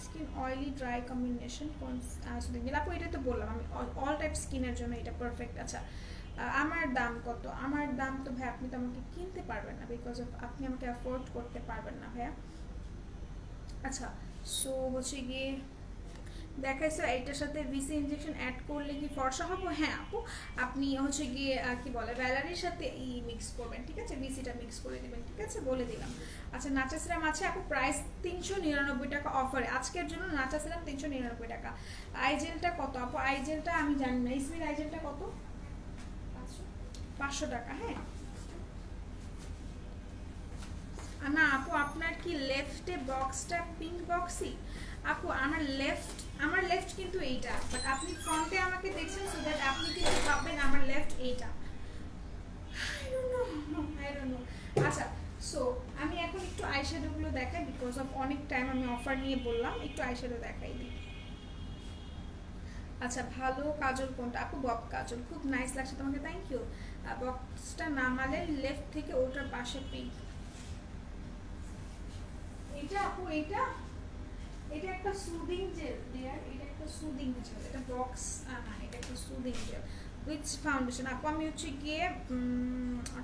স্কিন অয়েলি ড্রাই কম্বিনেশন কোন সুদিং জেল আপু? এটা তো বললাম আমি, অল টাইপ স্কিনের জন্য এটা পারফেক্ট। আচ্ছা, আমার দাম কত? আমার দাম তো ভাই আপনি তো আমাকে কিনতে পারবেন না, বিকজ অফ আপনি আমাকে অ্যাফোর্ড করতে পারবেন না ভাইয়া। আচ্ছা, সো হচ্ছে গিয়ে দেখাইছো এইটার সাথে ভিসি ইনজেকশন অ্যাড করলে কি ফর্সা হবো? হ্যাঁ আপু, আপনি হচ্ছে গিয়ে কি বলে ভ্যালারির সাথে মিক্স করবেন, ঠিক আছে? ভিসিটা মিক্স করে দেবেন, ঠিক আছে? বলে দিলাম। আচ্ছা, নাচা সিরাম আছে আপু, প্রাইস 399 টাকা অফারে আজকের জন্য। নাচা সিরাম 399 টাকা। আইজেলটা কত আপু? আইজেলটা আমি জানি না, ইসমির আইজেলটা কত? 500 টাকা, হ্যাঁ না আপু, আপনার কি লেফটে বক্সটা পিঙ্ক বক্সই? আপু আমার লেফট কিন্তু এইটা, বাট আপনি ফ্রন্টে আমাকে দেখছেন, সো দ্যাট আপনি কিন্তু ভাববেন আমার লেফট এইটা। I don't know. আচ্ছা, সো আমি এখন একটু আইশ্যাডোগুলো দেখাই, বিকজ অফ অনেক টাইম আমি অফার নিয়ে বললাম, একটু আইশ্যাডো দেখাই দিই। আচ্ছা, ভালো কাজল কোনটা আপু? বব কাজল, খুব নাইস লাগছে তোমাকে, থ্যাংক ইউ। বক্সটা নামালে লেফট থেকে ওটার পাশে পিঙ্ক, এটা আপু এটা একটা সুদিং জেল দেয়ার, এটা একটা সুদিং জেল, এটা বক্স না, এটা একটা সুদিং জেল উইথ ফাউন্ডেশন আপু। আমি হচ্ছে গিয়ে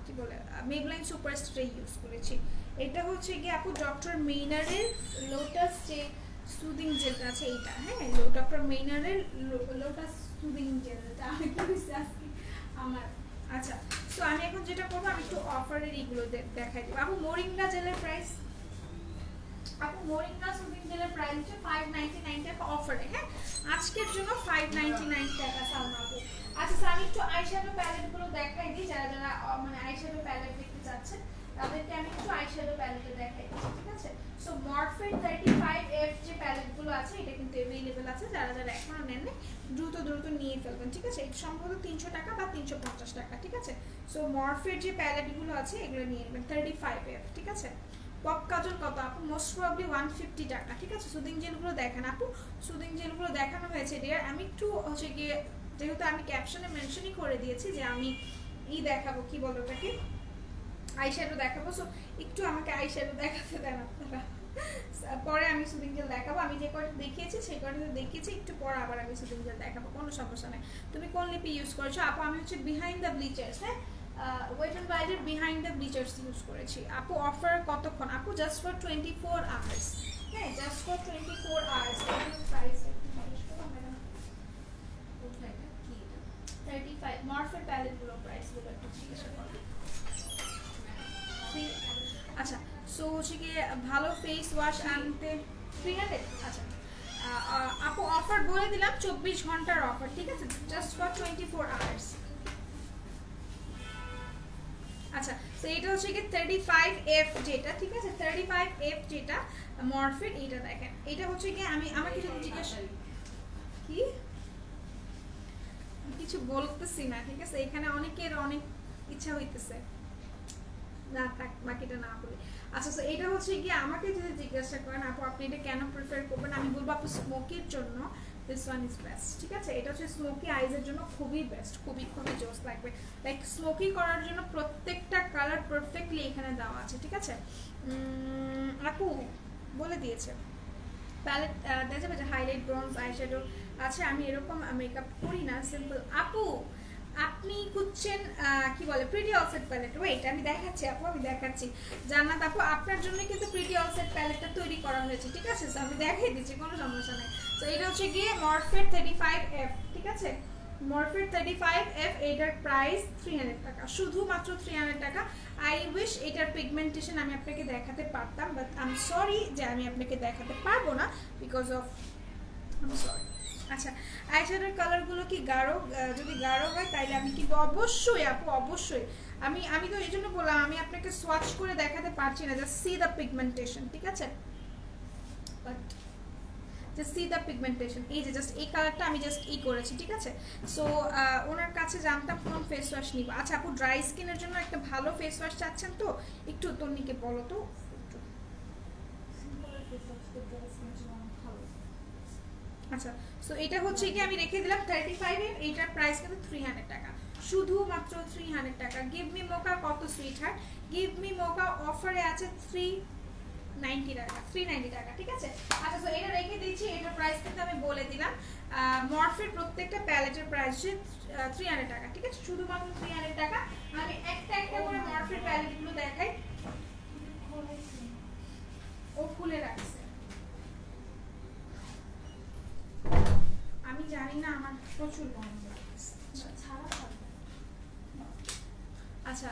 কি বলে মেবলাইন সুপারস্টার ইউজ করেছি। এটা হচ্ছে গিয়ে আপু ডক্টর মেইনারের লোটাস যে সুদিং জেলটা আছে এইটা, হ্যাঁ ডক্টর মেইনারের লোটাস সুদিং জেলটা আমি কি বুঝতে আসছি আমার। আচ্ছা, সো আমি এখন যেটা করবো আমি একটু অফারের এইগুলো দেখাই দেবো আপু। মোরিঙ্গা জেলের প্রাইস আপু মোরিঙ্গা সুদিং জেলের প্রাইস হচ্ছে 599 টাকা অফারে। হ্যাঁ, আজকের জন্য 599 টাকা সালমা আপু। আচ্ছা স্যার, আমি একটু আইশ্যাডো প্যালেট গুলো দেখাই দিই, যারা যারা মানে আইশ্যাডো প্যালেট দেখতে চাচ্ছেন তাদেরকে আমি একটু আইশ্যাডো প্যালেটে দেখাই দিচ্ছি, ঠিক আছে? সো মরফিন 35F যে প্যালেট গুলো আছে এটা কিন্তু अवेलेबल আছে, যারা যারা এখনো নেননি দ্রুত দ্রুত নিয়ে ফেলবেন, ঠিক আছে? এটা সম্ভবত 300 টাকা বা 350 টাকা, ঠিক আছে? সো মরফির যে প্যালেট গুলো আছে এগুলো নিয়ে নেবেন 35F, ঠিক আছে? পপ কাজল কত আপু? মোস্ট প্রবাবলি 150 টাকা, ঠিক আছে? সুদিং জেলগুলো দেখেন আপু, সুদিং জেলগুলো দেখানো হয়েছে ডিয়ার। আমি একটু হচ্ছে গিয়ে, যেহেতু আমি ক্যাপশনে মেনশনই করে দিয়েছি যে আমি দেখাবো, কি বলো ওটাকে, আইশ্যাডো দেখাবো, সো একটু আমাকে আইশ্যাডো দেখাতে দেন আপনারা, পরে আমি সুদিং জেল দেখাবো। আমি যে কয়টা দেখিয়েছি সেই কয়টা দেখিয়েছি, একটু পরে আবার আমি সুদিং জেল দেখাবো, কোনো সমস্যা নেই। তুমি কোন লিপি ইউজ করেছো আপু? আমি হচ্ছে বিহাইন্ড দ্য ব্লিচার্স, হ্যাঁ, ওয়েট এন্ড ওয়াইল্ডের বিহাইন্ড দ্য ব্লিচার্স ইউজ করেছি আপু। অফার কতক্ষণ আপু? জাস্ট ফর 24 আওয়ার্স, হ্যাঁ, just for 24 hours. Price 35 Morphe palette গুলো প্রাইস গুলো একটু জিজ্ঞাসা করো। আচ্ছা, সো হচ্ছে কি ভালো ফেস ওয়াশ আনতে 300। আচ্ছা আপু অফার বলে দিলাম, 24 ঘন্টার অফার, ঠিক আছে? Just for 24 hours. আচ্ছা, তো এটা হচ্ছে কি 35F যেটা, ঠিক আছে? 35F যেটা মরফিন, এটা দেখেন, এটা হচ্ছে কি আমি আমাকে যদি জিজ্ঞাসা কি কিছু বলতেছি না, ঠিক আছে? এখানে অনেকের অনেক ইচ্ছা হইতেছে, না থাক বাকিটা না বলি। আচ্ছা, তো এটা হচ্ছে কি আমাকে যদি জিজ্ঞাসা করেন আপু আপনি এটা কেন প্রেফার করবেন, আমি বলবো আপু স্মোকির জন্য দিস ওয়ান ইজ বেস্ট, ঠিক আছে? এটা হচ্ছে স্মোকি আইজের জন্য খুবই বেস্ট, খুবই খুবই জোস লাগবে। লাইক স্মোকি করার জন্য প্রত্যেকটা কালার পারফেক্টলি এখানে দেওয়া আছে, ঠিক আছে? আপু বলে দিয়েছে প্যালেট দেখা যাবে যে হাইলাইট, ব্রোঞ্জ, আইশ্যাডো আছে। আমি এরকম মেকআপ করি না, সিম্পল। আপু আপনি খুঁজছেন কি বলে প্রিটি অলসেট প্যালেট, ওয়েট আমি দেখাচ্ছি আপু, আমি দেখাচ্ছি। জান্নাত আপু আপনার জন্য কিন্তু প্রিটি অলসেট প্যালেটটা তৈরি করা হয়েছে, ঠিক আছে? সো আমি দেখাই দিচ্ছি, কোনো সমস্যা নেই। সো এটা হচ্ছে গিয়ে মরফিট 35F, ঠিক আছে? মরফিট 35F, এটার প্রাইস 300 টাকা, শুধুমাত্র 300 টাকা। আই উইশ এটার পিগমেন্টেশন আমি আপনাকে দেখাতে পারতাম, বাট আই এম সরি যে আমি আপনাকে দেখাতে পারবো না, because of I am sorry. আচ্ছা, আইশ্যাডোর কালারগুলো কি গাঢ়? যদি গাঢ় হয় তাইলে আমি কিন্তু অবশ্যই আপু, অবশ্যই আমি তো এই জন্য বললাম আমি আপনাকে সোয়াচ করে দেখাতে পারছি না, জাস্ট সি দ্য পিগমেন্টেশন, ঠিক আছে? But just see the pigmentation, এই যে জাস্ট এই কালারটা আমি জাস্ট করেছি, ঠিক আছে? সো ওনার কাছে জানতাম কোন ফেস ওয়াশ নিব। আচ্ছা আপু ড্রাই স্কিনের জন্য একটা ভালো ফেস ওয়াশ চাচ্ছেন তো, একটু তন্নিকে বলো তো একটু। আচ্ছা, সো এটা হচ্ছে কি আমি রেখে দিলাম 35 এর, এইটার প্রাইস কিন্তু 300 টাকা, শুধুমাত্র 300 টাকা। গিভ মি মোকা কত সুইট হার্ট? গিভ মি মোকা অফারে আছে 390 টাকা, 390 টাকা, ঠিক আছে? আচ্ছা, সো এটা রেখে দিচ্ছি, এটার প্রাইস কিন্তু আমি বলে দিলাম। মরফির প্রত্যেকটা প্যালেটের প্রাইস হচ্ছে 300 টাকা, ঠিক আছে? শুধুমাত্র 300 টাকা। আমি একটা একটা করে মরফির প্যালেটগুলো দেখাই। ও খুলে রাখছে, আমি জানি না, আমার প্রচুর গরম লাগছে। আচ্ছা,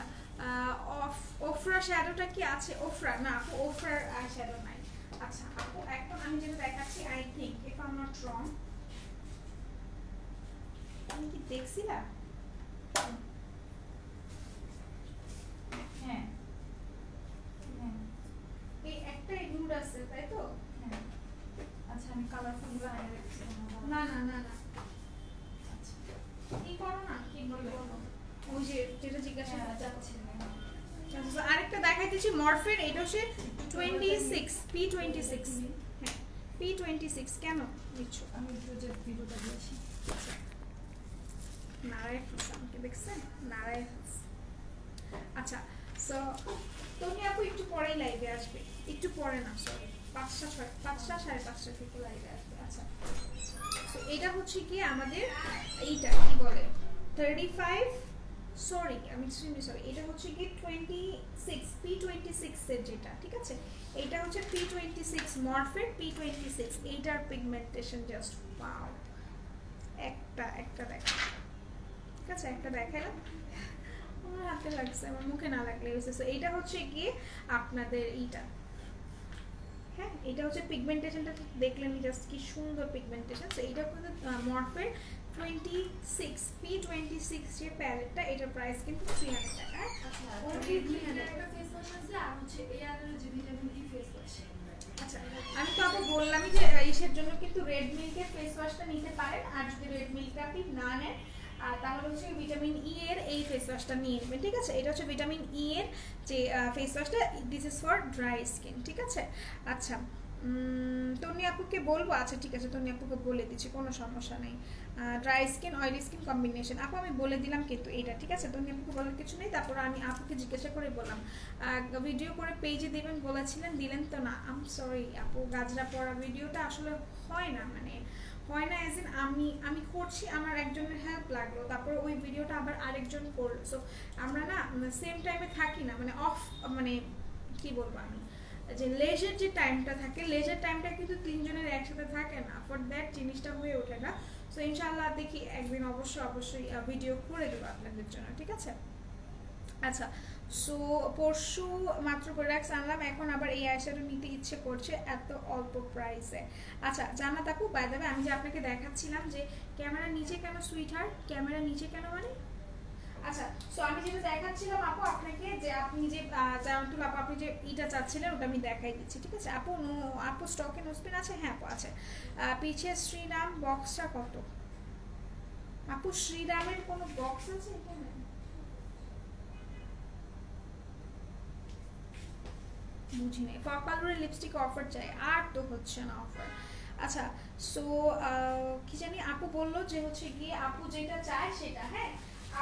ওফরা শ্যাডোটা কি আছে? ওফরা না আপু, ওফরার শ্যাডো নাই। আচ্ছা আপু এখন আমি যেটা দেখাচ্ছি, I think if I am not wrong, আমি কি দেখছিলা? হ্যাঁ, এই একটা ইগনোর আছে, তাই তো? হ্যাঁ। আচ্ছা, আমি কালারফুল বানিয়ে রাখছি। না না না না, আচ্ছা কি করো না, কি বলবো ওই যে যেটা জিজ্ঞাসা যাচ্ছে। আরেকটা দেখাইতেছি মরফিন, এটা হচ্ছে 26 P26, হ্যাঁ P26। কেন নিচ্ছ? আমি যে ভিডিওটা দিয়েছি নারায় ফুস, আমাকে দেখছেন নারায় ফুস। আচ্ছা, সো তুমি আপু একটু পরেই লাইভে আসবে, একটু পরে না, সরি 5টা 5:30 থেকে লাইভে আসবে। আচ্ছা, তো এটা হচ্ছে কি আমাদের এইটা কি বলে 35, সরি আমি সরি, এটা হচ্ছে কি 26 P26 এর যেটা, ঠিক আছে? এটা হচ্ছে P26 মরফিট P26, এইটার পিগমেন্টেশন জাস্ট ওয়াও। একটা দেখো, ঠিক আছে? একটা দেখাইলাম, আমার হাতে লাগছে, আমার মুখে না লাগলে হয়েছে। সো এইটা হচ্ছে কি আপনাদের এইটা হ্যাঁ, এটা হচ্ছে পিগমেন্টেশনটা দেখলেন জাস্ট কি সুন্দর পিগমেন্টেশন। তো এইটা কিন্তু মরফের 26 P26 যে প্যালেটটা, এটার প্রাইস কিন্তু 300 টাকা। আচ্ছা, আমি তো আপু বললামই যে ইসের জন্য কিন্তু রেড মিল্কের ফেস ওয়াশটা নিতে পারেন, আর যদি রেড মিল্কটা আপনি না নেন তাহলে হচ্ছে ভিটামিন ই এর এই ফেস ওয়াশটা নিয়ে নেবেন, ঠিক আছে। এটা হচ্ছে ভিটামিন ই এর যে ফেস ওয়াশটা, this is for dry skin, ঠিক আছে। আচ্ছা, তনি আপুকে বলবো, আচ্ছা ঠিক আছে, তনি আপুকে বলে দিচ্ছি, কোনো সমস্যা নেই। Dry skin oily skin combination আপু আমি বলে দিলাম কিন্তু এটা, ঠিক আছে। তনি আপুকে বলার কিছু নেই। তারপর আমি আপুকে জিজ্ঞাসা করে বললাম, ভিডিও করে পেজে দেবেন বলেছিলেন, দিলেন তো না। আম সরি আপু, গাজরা পড়া ভিডিওটা আসলে হয় না, মানে হয় না অ্যাজ ইন আমি করছি, আমার একজনের হেল্প লাগলো, তারপর ওই ভিডিওটা আবার আরেকজন করলো, সো আমরা না সেম টাইমে থাকি না, মানে অফ, মানে কি বলবো আমি, যে লেজার যে টাইমটা থাকে, লেজার টাইমটা কিন্তু তিনজনের একসাথে থাকে না, ফর দ্যাট জিনিসটা হয়ে ওঠে না। সো ইনশাআল্লাহ দেখি একদিন অবশ্যই ভিডিও করে দেবো আপনাদের জন্য, ঠিক আছে। আচ্ছা, সো পরশু মাত্র প্রোডাক্টস আনলাম, এখন আবার এই আইশ্যাডো নিতে ইচ্ছে করছে এত অল্প প্রাইসে। আচ্ছা জান্নাত আপু, বাই দ্য ওয়ে আমি যে আপনাকে দেখাচ্ছিলাম যে ক্যামেরা নিচে কেন সুইটহার্ট, ক্যামেরা নিচে কেন মানে, আচ্ছা সো আমি যেটা দেখাচ্ছিলাম আপু আপনাকে, যে আপনি যে জানাতুল আপু আপনি যে ইটা চাচ্ছিলেন ওটা আমি দেখাই দিচ্ছি, ঠিক আছে। আপু স্টকে নোসপিন আছে? হ্যাঁ আপু আছে। পিছে শ্রীরাম বক্সটা কত আপু? শ্রীরামের কোনো বক্স আছে এখানে? বুঝি নাই। পাপালুরের লিপস্টিক অফার চাই, আর তো হচ্ছে না অফার। আচ্ছা সো কি জানি আপু বললো যে হচ্ছে গিয়ে আপু যেটা চায় সেটা, হ্যাঁ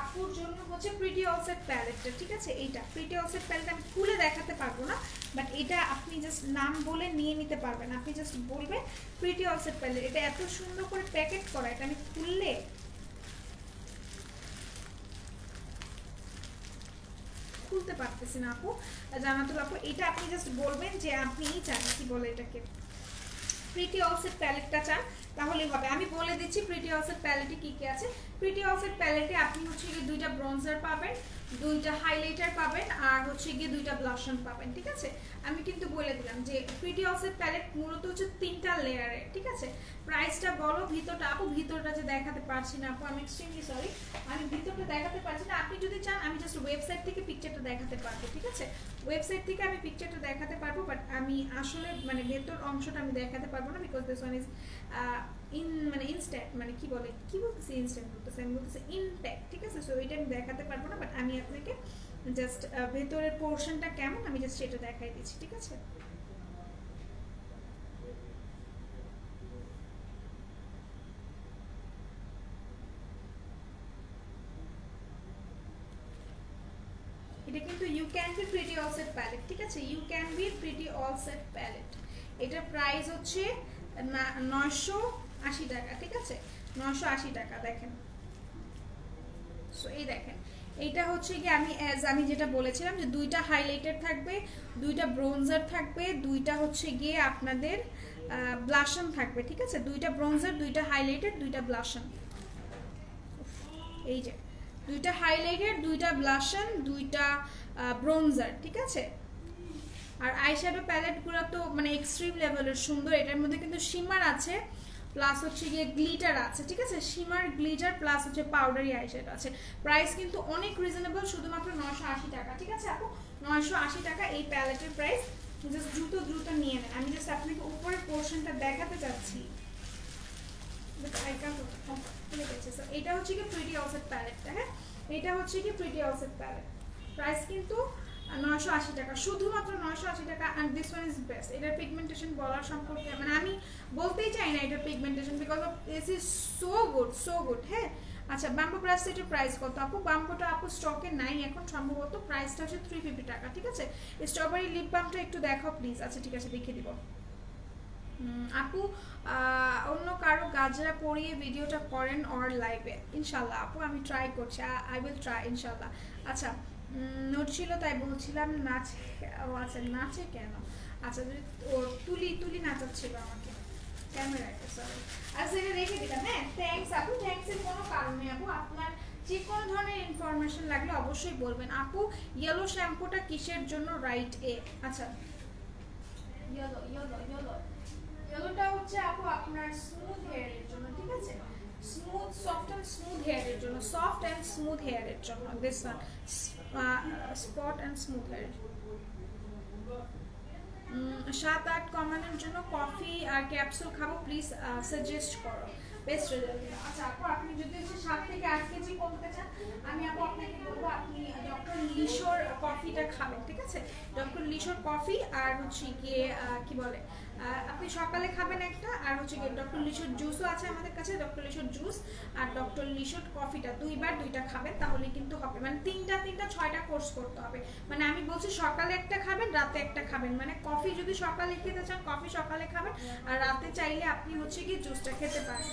আপুর জন্য হচ্ছে প্রিটি অলসেট প্যালেটটা, ঠিক আছে। এইটা প্রিটি অলসেট প্যালেট আমি খুলে দেখাতে পারবো না, বাট এটা আপনি জাস্ট নাম বলে নিয়ে নিতে পারবেন। আপনি জাস্ট বলবেন প্রিটি অলসেট প্যালেট, এটা এত সুন্দর করে প্যাকেট করা, এটা আমি খুলতে পারতেছি না আপু, জানাতুল আপু। এটা আপনি জাস্ট বলবেন যে আপনি চান, কি বলে এটাকে, প্রিটি অলসেট প্যালেটটা চান, তাহলেই হবে। আমি বলে দিচ্ছি প্রিটি অলসেট প্যালেটে কি কি আছে। প্রিটি অলসেট প্যালেটে আপনি হচ্ছে গিয়ে 2টা ব্রঞ্জার পাবেন, 2টা হাইলাইটার পাবেন, আর হচ্ছে গিয়ে 2টা ব্লাশন পাবেন, ঠিক আছে। আমি কিন্তু বলে দিলাম যে প্রিটি অলসেট প্যালেট মূলত হচ্ছে 3টা লেয়ারের, ঠিক আছে। প্রাইসটা বলো, ভিতরটা আপু ভিতরটা যে দেখাতে পারছি না আপু, আমি এক্সট্রিমলি সরি, আমি ভিতরটা দেখাতে পারছি না। আপনি যদি চান আমি জাস্ট ওয়েবসাইট থেকে পিকচারটা দেখাতে পারবো, ঠিক আছে। ওয়েবসাইট থেকে আমি পিকচারটা দেখাতে পারবো, বাট আমি আসলে মানে ভেতর অংশটা আমি দেখাতে পারবো না, বিকজ দিস ওয়ান ইজ মানে ইনস্ট্যান্ট, মানে কি বলতেছি ইনস্ট্যান্ট বলতেছি, আমি বলতেছি ইনট্যাক্ট, ঠিক আছে। সো এটা আমি দেখাতে পারবো না, বাট আমি আপনাকে জাস্ট ভেতরের পোর্শনটা কেমন আমি জাস্ট সেটা দেখাই দিচ্ছি, ঠিক আছে। এটা কিন্তু you can be pretty all set palette, ঠিক আছে। You can be pretty all set palette, এটার প্রাইস হচ্ছে 980 টাকা, ঠিক আছে। 980 টাকা, দেখেন। সো এই দেখেন, এইটা হচ্ছে কি আমি যেটা বলেছিলাম যে 2টা হাইলাইটার থাকবে, 2টা ব্রোঞ্জার থাকবে, 2টা হচ্ছে গিয়ে আপনাদের ব্লাশন থাকবে, ঠিক আছে। 2টা ব্রোঞ্জার, 2টা হাইলাইটার, 2টা ব্লাশন, এই যে 2টা হাইলাইটার, 2টা ব্লাশন, 2টা ব্রোঞ্জার, ঠিক আছে। আর আইশ্যাডো প্যালেটগুলো তো মানে এক্সট্রিম লেভেলের সুন্দর, এটার মধ্যে কিন্তু শিমার আছে, প্লাস হচ্ছে গিয়ে গ্লিটার আছে, ঠিক আছে। শিমার, গ্লিটার প্লাস হচ্ছে পাউডারি আইশ্যাডো আছে। প্রাইস কিন্তু অনেক রিজনেবল, শুধুমাত্র 980 টাকা, ঠিক আছে আপু। 980 টাকা এই প্যালেটের প্রাইস। জাস্ট দ্রুত নিয়ে নেন। আমি জাস্ট আপনাকে উপরের পোর্শনটা দেখাতে চাচ্ছি, এটা হচ্ছে কি প্রিটি অলসেট প্যালেটটা, হ্যাঁ এটা হচ্ছে কি প্রিটি অলসেট প্যালেট। প্রাইস কিন্তু 980 টাকা, শুধুমাত্র 980 টাকা। And this one is best. এটার পিগমেন্টেশন বলার সম্পর্কে মানে আমি বলতেই চাই না এটার pigmentation, because of this is so good, হ্যাঁ। আচ্ছা বাম্বো ব্রাশ সেটের প্রাইস কত আপু? বাম্বোটা আপু স্টকে নাই এখন সম্ভবত, প্রাইসটা হচ্ছে 350 টাকা, ঠিক আছে। স্ট্রবেরি লিপ বামটা একটু দেখাও প্লিজ। আচ্ছা ঠিক আছে, দেখিয়ে দিব আপু। অন্য কারো গাজরা পরিয়ে ভিডিওটা করেন অর লাইভে, ইনশাল্লাহ আপু আমি ট্রাই করছি, আই উইল ট্রাই ইনশাল্লাহ। আচ্ছা নোট ছিল তাই বলছিলাম নাচ, ও আচ্ছা নাচে কেন, আচ্ছা ও তুলি নাচাচ্ছিল আমাকে ক্যামেরায়, সরি। আচ্ছা এটা রেখে দিলাম, হ্যাঁ থ্যাংকস আপু। থ্যাংকসের কোনো কারণ নেই আপু, আপনার যে কোনো ধরনের ইনফরমেশন লাগলে অবশ্যই বলবেন আপু। ইয়েলো শ্যাম্পুটা কিসের জন্য রাইট এ? আচ্ছা ইয়েলো ইয়েলো ইয়েলো ইয়েলোটা হচ্ছে আপু আপনার স্মুথ হেয়ারের জন্য, ঠিক আছে? স্মুথ সফট এন্ড স্মুথ হেয়ারের জন্য, সফট এন্ড স্মুথ হেয়ারের জন্য this one, spot and smooth hair. 7-8 কমানোর জন্য কফি আর ক্যাপসুল খাবো, প্লিজ সাজেস্ট করো বেস্ট রেজাল্ট। আচ্ছা আপু আপনি যদি হচ্ছে 7 থেকে 8 কেজি কমতে চান, আমি আপু আপনাকে বলবো আপনি ডক্টর লিশোর কফিটা খাবেন, ঠিক আছে? ডক্টর লিশোর কফি আর হচ্ছে গিয়ে কি বলে, আপনি সকালে খাবেন একটা, আর হচ্ছে গিয়ে ডক্টর লিশোর জুসও আছে আমাদের কাছে, ডক্টর লিশোর জুস আর ডক্টর লিশোর কফিটা দুইটা খাবেন, তাহলে কিন্তু হবে। মানে তিনটা 6টা কোর্স করতে হবে। মানে আমি বলছি সকালে একটা খাবেন, রাতে একটা খাবেন। মানে কফি যদি সকালে খেতে চান কফি সকালে খাবেন, আর রাতে চাইলে আপনি হচ্ছে গিয়ে জুসটা খেতে পারেন।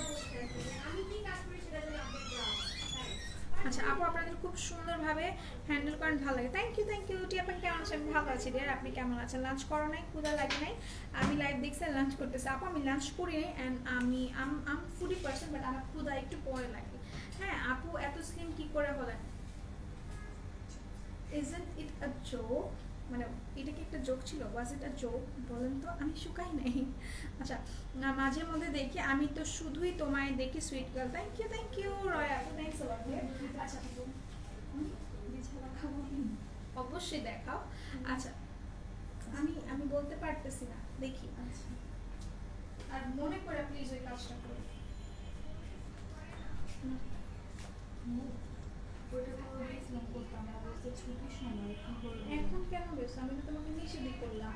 আচ্ছা আপু আপনাদের খুব সুন্দরভাবে হ্যান্ডেল করেন, ভালো লাগে। Thank U T. আপনি কেমন আছেন? ভালো আছি ডিয়ার। আপনি কেমন আছেন? লাঞ্চ করো নাই? ক্ষুধা লাগে নাই? আমি লাইভ দেখছি লাঞ্চ করতেছি। আপু আমি লাঞ্চ করি নাই, অ্যান্ড আমি ফুডি পার্সন, বাট আমার ক্ষুধা একটু পরে লাগে। হ্যাঁ আপু এত স্লিম কি করে হলেন? Isn't it a joke? মানে এটা কি একটা জোক ছিল? ওয়াজ ইট আ জোক? বলেন তো, আমি শুকাই নাই। আচ্ছা না, মাঝে মধ্যে দেখি, আমি তো শুধুই তোমায় দেখি sweet girl. Thank you Roya, thanks a lot. আচ্ছা অবশ্যই দেখাও। আচ্ছা আমি বলতে পারতেছি না, দেখি। আচ্ছা আর মনে করে প্লিজ ওই কাজটা করো। এখন কেন বেশ? আমি তো তোমাকে নিষেধই করলাম।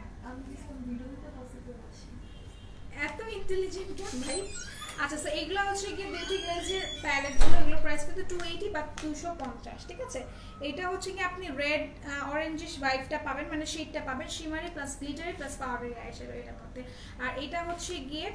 এত ইন্টেলিজেন্ট কেন ভাই? আচ্ছা স্যার এগুলো হচ্ছে গিয়ে বিউটি গ্লেজের প্যালেটগুলো, এগুলো প্রাইস কিন্তু 280 বা 250, ঠিক আছে? এটা হচ্ছে কি আপনি রেড অরেঞ্জিশ ভাইবটা পাবেন, মানে শেডটা পাবেন, শিমারি plus glittery plus powdery eyeshadow এটার মধ্যে। আর এটা হচ্ছে গিয়ে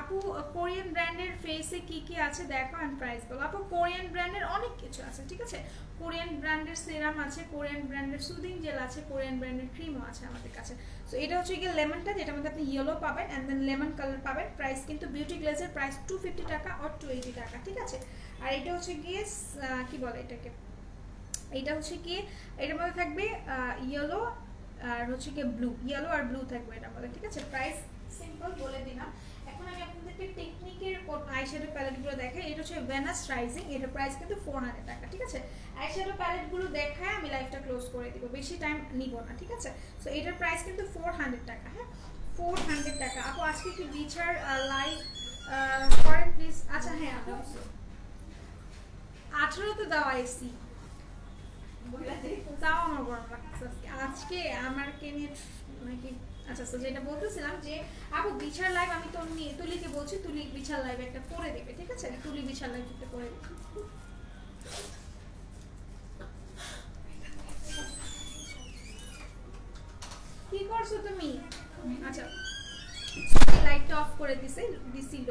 আপু কোরিয়ান ব্র্যান্ডের ফেসে কি আছে দেখো অ্যান্ড প্রাইস বলো। আপু কোরিয়ান ব্র্যান্ডের অনেক কিছু আছে, ঠিক আছে? কোরিয়ান ব্র্যান্ডের সেরাম আছে, কোরিয়ান ব্র্যান্ডের সুদিং জেল আছে, কোরিয়ান ব্র্যান্ডের ক্রিমও আছে আমাদের কাছে। সো এটা হচ্ছে গিয়ে লেমনটা, যেটার মধ্যে আপনি ইয়েলো পাবেন অ্যান্ড দেন লেমন কালার পাবেন। প্রাইস কিন্তু বিউটি গ্লেজের প্রাইস 250 টাকা অর 280 টাকা, ঠিক আছে? আর এটা হচ্ছে গিয়ে কি বলে এটাকে, এটা হচ্ছে গিয়ে এটার মধ্যে থাকবে ইয়েলো আর হচ্ছে গিয়ে ব্লু, ইয়েলো আর ব্লু থাকবে এটার মধ্যে, ঠিক আছে? প্রাইস সিম্পল বলে দিলাম। এখন আমি আপনাদেরকে টেকনিকের আইশ্যাডো প্যালেটগুলো দেখাই। এটা হচ্ছে ভেনাস রাইজিং, এটার প্রাইস কিন্তু 400 টাকা, ঠিক আছে? আইশ্যাডো প্যালেটগুলো দেখায় আমি লাইভটা ক্লোজ করে দিব, বেশি টাইম নিব না, ঠিক আছে? সো এটার প্রাইস কিন্তু 400 টাকা। হ্যাঁ 400 টাকা। আপু আজকে কি বিচার লাইভ করেন প্লিজ? আচ্ছা হ্যাঁ 18 তো দেওয়া এসি, তাও আমার গরম লাগছে আজকে আমার কে নিয়ে নাকি। আচ্ছা তো যেটা বলতেছিলাম যে আপু বিছার লাইভ আমি তুলিকে বলছি, তুলি বিছার লাইভ একটা করে দেবে, ঠিক আছে? তুলি বিছার লাইভ একটা করে দেবে। কি করছো তুমি? আচ্ছা লাইটটা অফ করে দিছিল।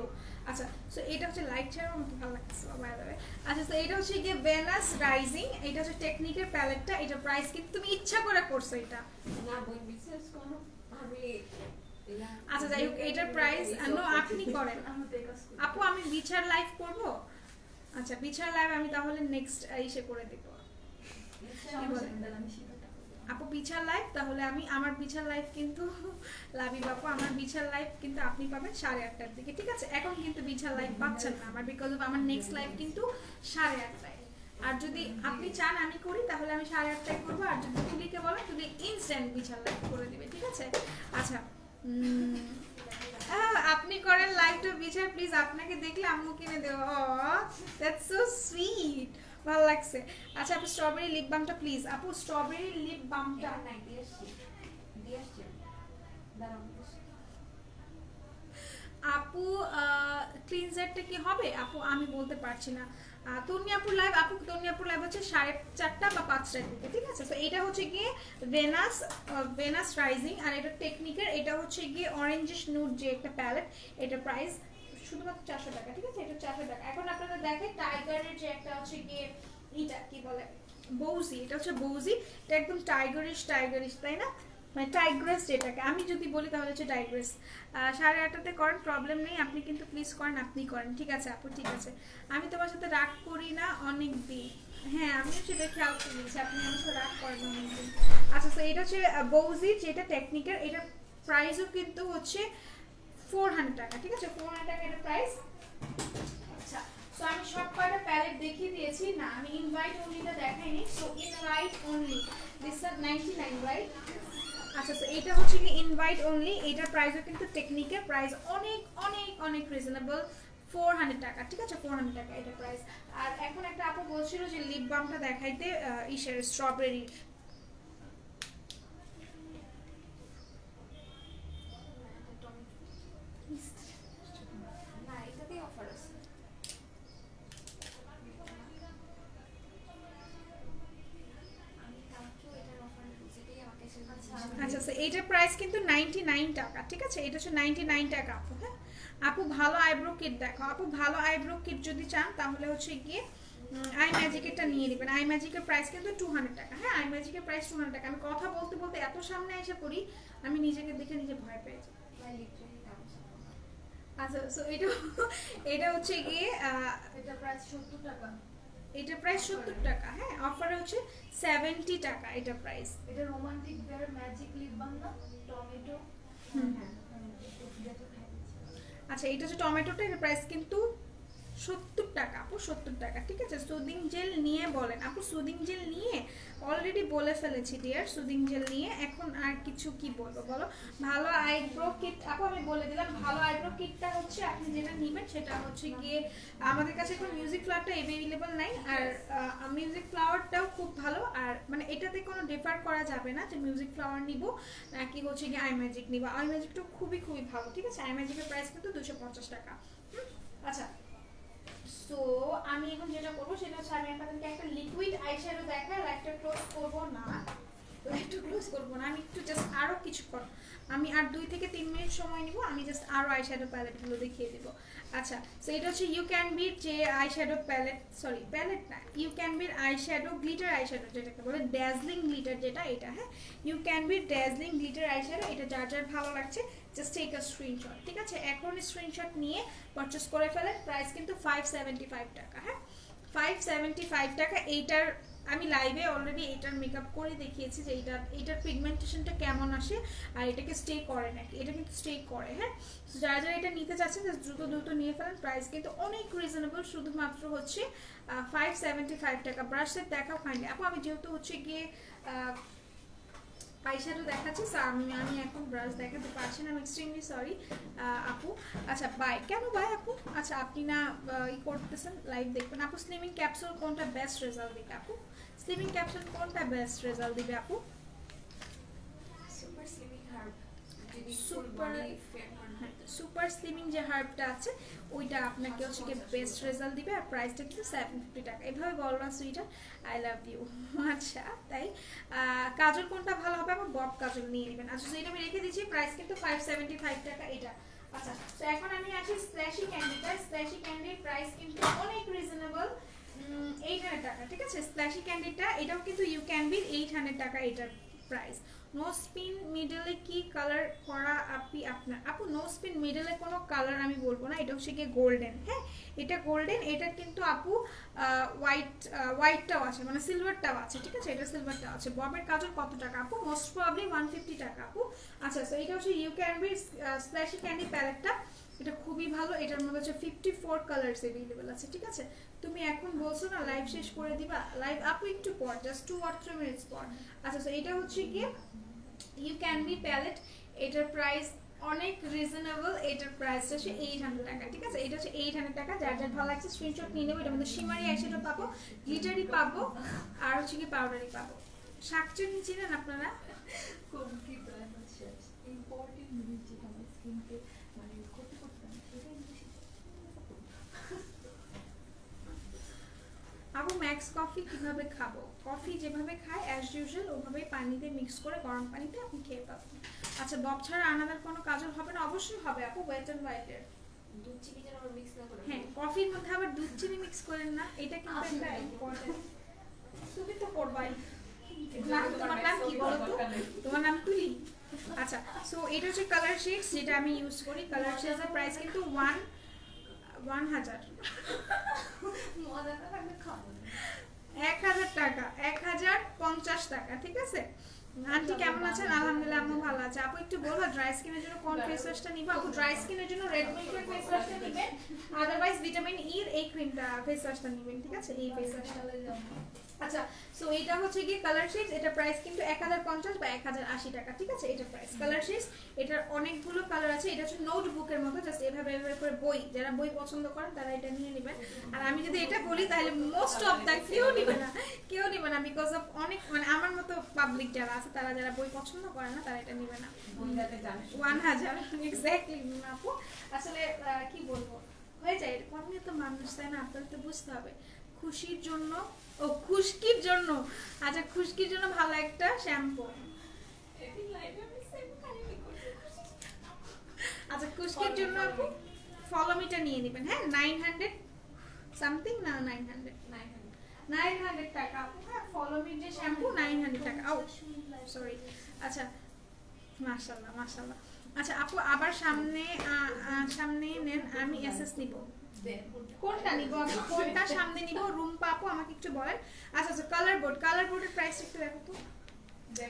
আচ্ছা সো এটা হচ্ছে লাইট ছাড়া আমাকে ভালো লাগছে বাই দ্য ওয়ে। আচ্ছা তো এটা হচ্ছে গিয়ে ভেনাস রাইজিং, এটা হচ্ছে টেকনিকের প্যালেটটা। এটা প্রাইস কিন্তু তুমি ইচ্ছা করে করছো এটা না, বই বিশেষ কোনো আমি। আচ্ছা যাই হোক এটার প্রাইস নো আপনি করেন আপু, আমি বিচার লাইভ করব। আচ্ছা বিচার লাইভ আমি তাহলে নেক্সট এসে করে দিব আপু বিচার লাইভ। তাহলে আমি আমার বিচার লাইভ কিন্তু লাভি বাপু, আমার বিচার লাইভ কিন্তু আপনি পাবেন 8:30টার দিকে, ঠিক আছে? এখন কিন্তু বিচার লাইভ পাচ্ছেন না আমার, বিকজ অফ আমার নেক্সট লাইভ কিন্তু 8:30টায়। আর যদি আপনি চান আমি করি তাহলে আমি 8:30টায় করবো, আর যদি তুলিকে বলেন তুলি ইনস্ট্যান্ট বিচার লাইভ করে দিবে, ঠিক আছে? আচ্ছা আপনি করেন লাইভ টু বিচার প্লিজ, আপনাকে দেখলে আম্মু কিনে দেবো। দ্যাটস সো সুইট, ভালো লাগছে। আচ্ছা আপু স্ট্রবেরি লিপ বামটা প্লিজ। আপু স্ট্রবেরি লিপ বামটা আপু ক্লিনজারটা কি হবে আপু আমি বলতে পারছি না। তন্নিয়াপুর লাইভ, আপু তন্নিয়াপুর লাইভ হচ্ছে 4:30 বা 5টার দিকে, ঠিক আছে? তো এটা হচ্ছে গিয়ে ভেনাস রাইজিং, আর এটা টেকনিকের, এটা হচ্ছে গিয়ে অরেঞ্জিশ নুড যে একটা প্যালেট, এটা প্রাইস শুধুমাত্র 400 টাকা, ঠিক আছে? এটা 400 টাকা। এখন আপনারা দেখেন টাইগারের যে একটা হচ্ছে গিয়ে এটা কি বলে বৌজি, এটা হচ্ছে বৌজি, এটা একদম টাইগারিশ, তাই না? মানে টাইগ্রেস যেটাকে আমি যদি বলি তাহলে হচ্ছে টাইগ্রেস। 8:30-তে করেন, প্রবলেম নেই, আপনি কিন্তু প্লিজ করেন, আপনি করেন, ঠিক আছে আপু, ঠিক আছে। আমি তোমার সাথে রাগ করি না অনেক দিন, হ্যাঁ আমিও সেটা খেয়াল করেছি, আপনি আমার সাথে রাগ করেন অনেকদিন। আচ্ছা তো এটা হচ্ছে বৌজি, যেটা টেকনিকের, এটা প্রাইসও কিন্তু হচ্ছে 400 টাকা, ঠিক আছে 400 টাকা এটা প্রাইস। আচ্ছা সো আমি সব কয়টা প্যালেট দেখিয়ে দিয়েছি না, আমি ইনভাইট অনলিটা দেখাইনি। সো ইনভাইট অনলি দিস আর 99 রাইট। আচ্ছা তো এটা হচ্ছে কি ইনভাইট অনলি, এটার প্রাইসও কিন্তু টেকনিকের প্রাইস অনেক অনেক অনেক রিজনেবল, 400 টাকা, ঠিক আছে 400 টাকা এটা প্রাইস। আর এখন একটা আপু বলছিল যে লিপ বামটা দেখাইতে, ইসের স্ট্রবেরি, না এটাতেই অফার আছে। আচ্ছা আচ্ছা এইটার প্রাইস কিন্তু 99 টাকা, ঠিক আছে এটা হচ্ছে 99 টাকা আপু। হ্যাঁ আপু ভালো আইব্রো কিট দেখো, আপু ভালো আইব্রো কিট যদি চান তাহলে হচ্ছে গিয়ে আই ম্যাজিকেরটা নিয়ে নেবেন। আই ম্যাজিকের প্রাইস কিন্তু 200 টাকা। হ্যাঁ আই ম্যাজিকের প্রাইস 200 টাকা। আমি কথা বলতে বলতে এত সামনে এসে পড়ি, আমি নিজেকে দেখে নিজে ভয় পেয়ে যাই। আচ্ছা সো এটা হচ্ছে গিয়ে এটা প্রাইস 70 টাকা, এটা প্রাইস 70 টাকা। হ্যাঁ অফারে হচ্ছে 70 টাকা এটা প্রাইস। এটা romantic bear magic lip balm না, টমেটো। আচ্ছা এটা হচ্ছে টমেটোটা, এর প্রাইস কিন্তু 70 টাকা আপু, 70 টাকা, ঠিক আছে। সুদিং জেল নিয়ে বলেন আপু, সুদিং জেল নিয়ে অলরেডি বলে ফেলেছি ডিয়ার, সুদিং জেল নিয়ে এখন আর কিছু কি বলবো বলো। ভালো আইব্রো কিট আপু আমি বলে দিলাম, ভালো আইব্রো কিটটা হচ্ছে আপনি যেটা নেবেন সেটা হচ্ছে গিয়ে আমাদের কাছে এখন মিউজিক ফ্লাওয়ারটা অ্যাভেলেবল নাই, আর মিউজিক ফ্লাওয়ারটাও খুব ভালো, আর মানে এটাতে কোনো ডিফার করা যাবে না যে মিউজিক ফ্লাওয়ার নিব নাকি হচ্ছে গিয়ে আই ম্যাজিক নিব। আই ম্যাজিকটা খুবই খুবই ভালো, ঠিক আছে। আই ম্যাজিকের প্রাইস কিন্তু 250 টাকা। আচ্ছা সো আমি এখন যেটা করবো সেটা হচ্ছে আমি আপনাদেরকে একটা লিকুইড আইশ্যাডো দেখাই, লাইটটা ক্লোজ করবো না, লাইটটা ক্লোজ করবো না, আমি একটু জাস্ট আরো কিছুক্ষণ, আমি আর 2 থেকে 3 মিনিট সময় নিব, আমি জাস্ট আরো আইশ্যাডো প্যালেটগুলো দেখিয়ে দেব। আচ্ছা সো এটা হচ্ছে ইউ ক্যান বির যে আইশ্যাডো প্যালেট, সরি প্যালেট না, ইউ ক্যান বির আইশ্যাডো গ্লিটার আইশ্যাডো যেটাকে বলে ড্যাজলিং গ্লিটার, যেটা এটা। হ্যাঁ ইউ ক্যান বির ড্যাজলিং গ্লিটার আইশ্যাডো, এটা যার যার ভালো লাগছে জাস্ট টেক আ স্ক্রিনশট, ঠিক আছে এখন স্ক্রিনশট নিয়ে পারচেজ করে ফেলেন। প্রাইস কিন্তু 575 টাকা। হ্যাঁ 575 টাকা। এইটার আমি লাইভে অলরেডি এটার মেকআপ করে দেখিয়েছি যে এইটার পিগমেন্টেশনটা কেমন আসে আর এটাকে স্টে করে নাকি, এটা কিন্তু স্টে করে। হ্যাঁ যারা যারা এটা নিতে চাচ্ছেন দ্রুত দ্রুত নিয়ে ফেলেন, প্রাইস কিন্তু অনেক রিজনেবল, শুধুমাত্র হচ্ছে 575 টাকা। ব্রাশ সেট দেখাও কাইন্ডলি আপু, আমি যেহেতু হচ্ছে গিয়ে আইশ্যাডো দেখাচ্ছি, আমি এখন ব্রাশ দেখাতে পারছি না, আমি এক্সট্রিমলি সরি আপু। আচ্ছা বাই, কেন বাই আপু? আচ্ছা আপনি না ই করতেছেন, লাইভ দেখবেন আপু। স্লিমিং ক্যাপসুল কোনটা বেস্ট রেজাল্ট দিবে আপু? স্লিমিং ক্যাপসুল কোনটা বেস্ট রেজাল্ট দিবে আপু? Super slimming herb, super slimming যে হার্বটা আছে ওইটা আপনাকে হচ্ছে কি বেস্ট রেজাল্ট দিবে, আর প্রাইসটা কিন্তু 750 টাকা। এভাবে বল না সুইটার, আই লাভ ইউ। আচ্ছা তাই কাজল কোনটা ভালো হবে? আমার বব কাজল নিয়ে নেবেন। আচ্ছা এটা আমি রেখে দিচ্ছি, প্রাইস কিন্তু 575 টাকা এটা। আচ্ছা তো এখন আমি আসি স্প্ল্যাশি ক্যান্ডিটা। স্প্ল্যাশি ক্যান্ডির প্রাইস কিন্তু অনেক রিজনেবল, 800 টাকা, ঠিক আছে। স্প্ল্যাশি ক্যান্ডিটা এটাও কিন্তু ইউ ক্যান বি 800 টাকা এটার প্রাইস। নো স্পিন মিডলে কি কালার করা আপনি আপনার আপু? নো স্পিন মিডলে কোনো কালার আমি বলবো না, এটা হচ্ছে গিয়ে গোল্ডেন। হ্যাঁ এটা গোল্ডেন, এটা কিন্তু আপু হোয়াইটটাও আছে, মানে সিলভারটাও আছে, ঠিক আছে এটা সিলভারটাও আছে। ববের কাজল কত টাকা আপু? মোস্ট প্রবাবলি 150 টাকা আপু। আচ্ছা সো এটা হচ্ছে ইউ ক্যান বি স্প্ল্যাশি ক্যান্ডি প্যালেটটা, এটা খুবই ভালো, এটার মধ্যে হচ্ছে 54 কালারস अवेलेबल আছে, ঠিক আছে। তুমি এখন বলছো না লাইভ শেষ করে দিবা, লাইভ আপু একটু পর, জাস্ট 2 or 3 মিনিটস পর। আচ্ছা সো এটা হচ্ছে কি ইউ ক্যান বি প্যালেট, এটার প্রাইস অনেক রিজনেবল, এটার প্রাইস হচ্ছে 800 টাকা, ঠিক আছে এটা হচ্ছে 800 টাকা। যার যার ভালো লাগছে স্ক্রিনশট নিয়ে নেবো। এটার মধ্যে শিমারি আইশ্যাডো পাবো, গ্লিটারি পাবো, আর হচ্ছে কি পাউডারি পাবো। শাকচুনি চিনেন আপনারা? কোন কি ব্র্যান্ড আছে ইম্পর্টেন্ট জিনিস যেটা আমার স্কিনকে মানে ক্ষতি করতে না, সেটা ইংলিশে আপু। ম্যাক্স কফি কিভাবে খাবো? কফি যেভাবে খায় অ্যাজ ইউজুয়াল ওভাবেই পানিতে মিক্স করে গরম পানিতে আপনি খেয়ে পাবেন। আচ্ছা বব ছাড়া আনাদার কোনো কাজল হবে না? অবশ্যই হবে আপু, ওয়েট এন্ড হোয়াইটের দুধ চিনি যেন আবার মিক্স না করে। হ্যাঁ কফির মধ্যে আবার দুধ চিনি মিক্স করেন না, এটা কিন্তু একটা ইম্পর্টেন্ট। তুমি তো করবাই, তোমার নাম কি বলো তো? তোমার নাম তুলি? আচ্ছা, সো এটা হচ্ছে কালার শেডস যেটা আমি ইউজ করি। কালার শেডস এর প্রাইস কিন্তু 1000 টাকা, 1050 টাকা, ঠিক আছে? আন্টি কেমন আছেন? আলহামদুলিল্লাহ আম্মু ভালো আছে। আপু একটু বলবো ড্রাই স্কিনের জন্য কোন ফেস ওয়াশটা নিব? আপু ড্রাই স্কিনের জন্য রেড মিল্কের ফেস ওয়াশটা নেবেন, আদারওয়াইজ ভিটামিন ই এর এই ক্রিমটা ফেস ওয়াশটা নেবেন, ঠিক আছে? এই ফেস ওয়াশটা। আচ্ছা, সো এটা হচ্ছে কি কালার শেডস, এটা প্রাইস কিন্তু 1050 বা 1080 টাকা, ঠিক আছে? এটা প্রাইস কালার শেডস। এটার অনেকগুলো কালার আছে। এটা হচ্ছে নোটবুকের মতো, জাস্ট এভাবে এভাবে করে বই, যারা বই পছন্দ করেন তারা এটা নিয়ে নেবেন। আর আমি যদি এটা বলি তাহলে মোস্ট অফ দ্য কেউ নেবে না, বিকজ অফ অনেক মানে আমার মতো পাবলিক যারা আছে তারা যারা বই পছন্দ করে না তারা এটা নেবে না। 1000 এক্স্যাক্টলি আপু। আসলে কি বলবো, হয়ে যায় এরকম, আমি তো মানুষ, তাই না? আপনাদের তো বুঝতে হবে খুশির জন্য, ও খুশকির জন্য, আচ্ছা খুশকির জন্য ভালো একটা শ্যাম্পু। আচ্ছা খুশকির জন্য আপু ফলোমিটা নিয়ে নেবেন, হ্যাঁ? 900 সামথিং, না 900 টাকা আপু, হ্যাঁ? ফলোমির যে শ্যাম্পু 900 টাকা। ও সরি, আচ্ছা মাশাআল্লাহ মাশাআল্লাহ। আচ্ছা আপু আবার সামনে নেন, আমি এসএস নিব। কোনটা নিব আপু? কোনটা সামনে নিব? রুম্পা আপু আমাকে একটু বলেন। আচ্ছা আচ্ছা, কালার বোর্ডের প্রাইস একটু দেখো তো।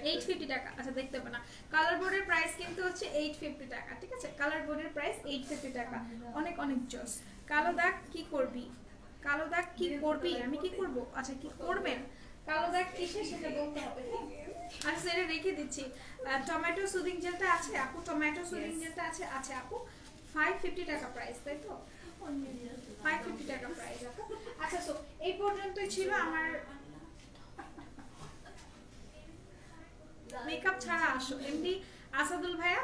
850 টাকা। আচ্ছা দেখতে হবে না, কালার বোর্ডের প্রাইস কিন্তু হচ্ছে 850 টাকা, ঠিক আছে? কালার বোর্ডের প্রাইস 850 টাকা। অনেক অনেক জোস। কালো দাগ কি করবি? আমি কি করব? আচ্ছা কি করবেন? কালো দাগ কিসে সেটা বলতে হবে। আচ্ছা এটা রেখে দিচ্ছি। টমেটো সুদিং জেলটা আছে আপু? টমেটো সুদিং জেলটা আছে? আচ্ছা আপু 550 টাকা প্রাইস, তাই তো? 550 টাকা প্রাইস আপু। আচ্ছা সো এই পর্যন্তই ছিল আমার মেকআপ ছাড়া। আসো এমডি আসাদুল ভাইয়া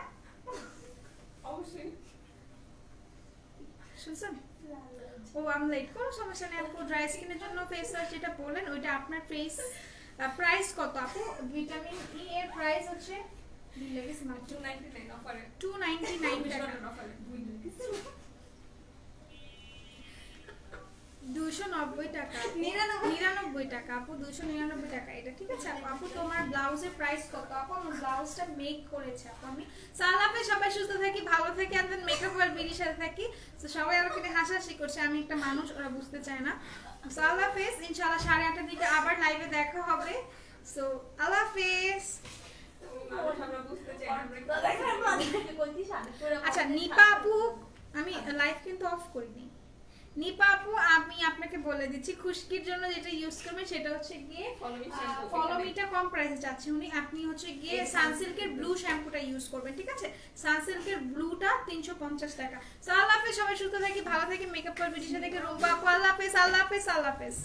অবশ্যই শুনছেন? ও আমি লেট, কোনো সমস্যা নেই আপু। ড্রাই স্কিনের জন্য ফেস ওয়াশ যেটা বললেন ওইটা আপনার ফেস প্রাইস কত আপু? ভিটামিন ই এর প্রাইস হচ্ছে 299 অফারে, 299 টাকা অফারে, 290 টাকা, 99 টাকা আপু, 299 টাকা এটা, ঠিক আছে আপু? আপু তোমার ব্লাউজের প্রাইস কত আপু? আমার ব্লাউজটা মেক করেছে আপু আমি। সালাপে সবাই সুস্থ থাকি, ভালো থাকি, আর মেকআপ আর বিড়ির সাথে থাকি। তো সবাই আমাকে হাসাহাসি করছে, আমি একটা মানুষ, ওরা বুঝতে চায় না। সো আল্লাহ হাফেজ, ইনশাআল্লাহ 8:30 দিকে আবার লাইভে দেখা হবে। সো আল্লাহ হাফেজ। আচ্ছা নিপা আপু, আমি লাইভ কিন্তু অফ করিনি। নিপা আপু আমি আপনাকে বলে দিচ্ছি, খুশকির জন্য যেটা ইউজ করবেন সেটা হচ্ছে গিয়ে ফলোমিটা কম প্রাইসে চাচ্ছি উনি। আপনি হচ্ছে গিয়ে সানসিল্কের ব্লু শ্যাম্পুটা ইউজ করবেন, ঠিক আছে? সানসিল্কের ব্লুটা 350 টাকা। সো আল্লাহ হাফেজ, সবাই সুস্থ থাকি, ভালো থাকি, মেকআপ করবেন, সাথে রুম্পা আপু আল্লাহ হাফেজ, আল্লাহ হাফেজ, আল্লাহ হাফেজ।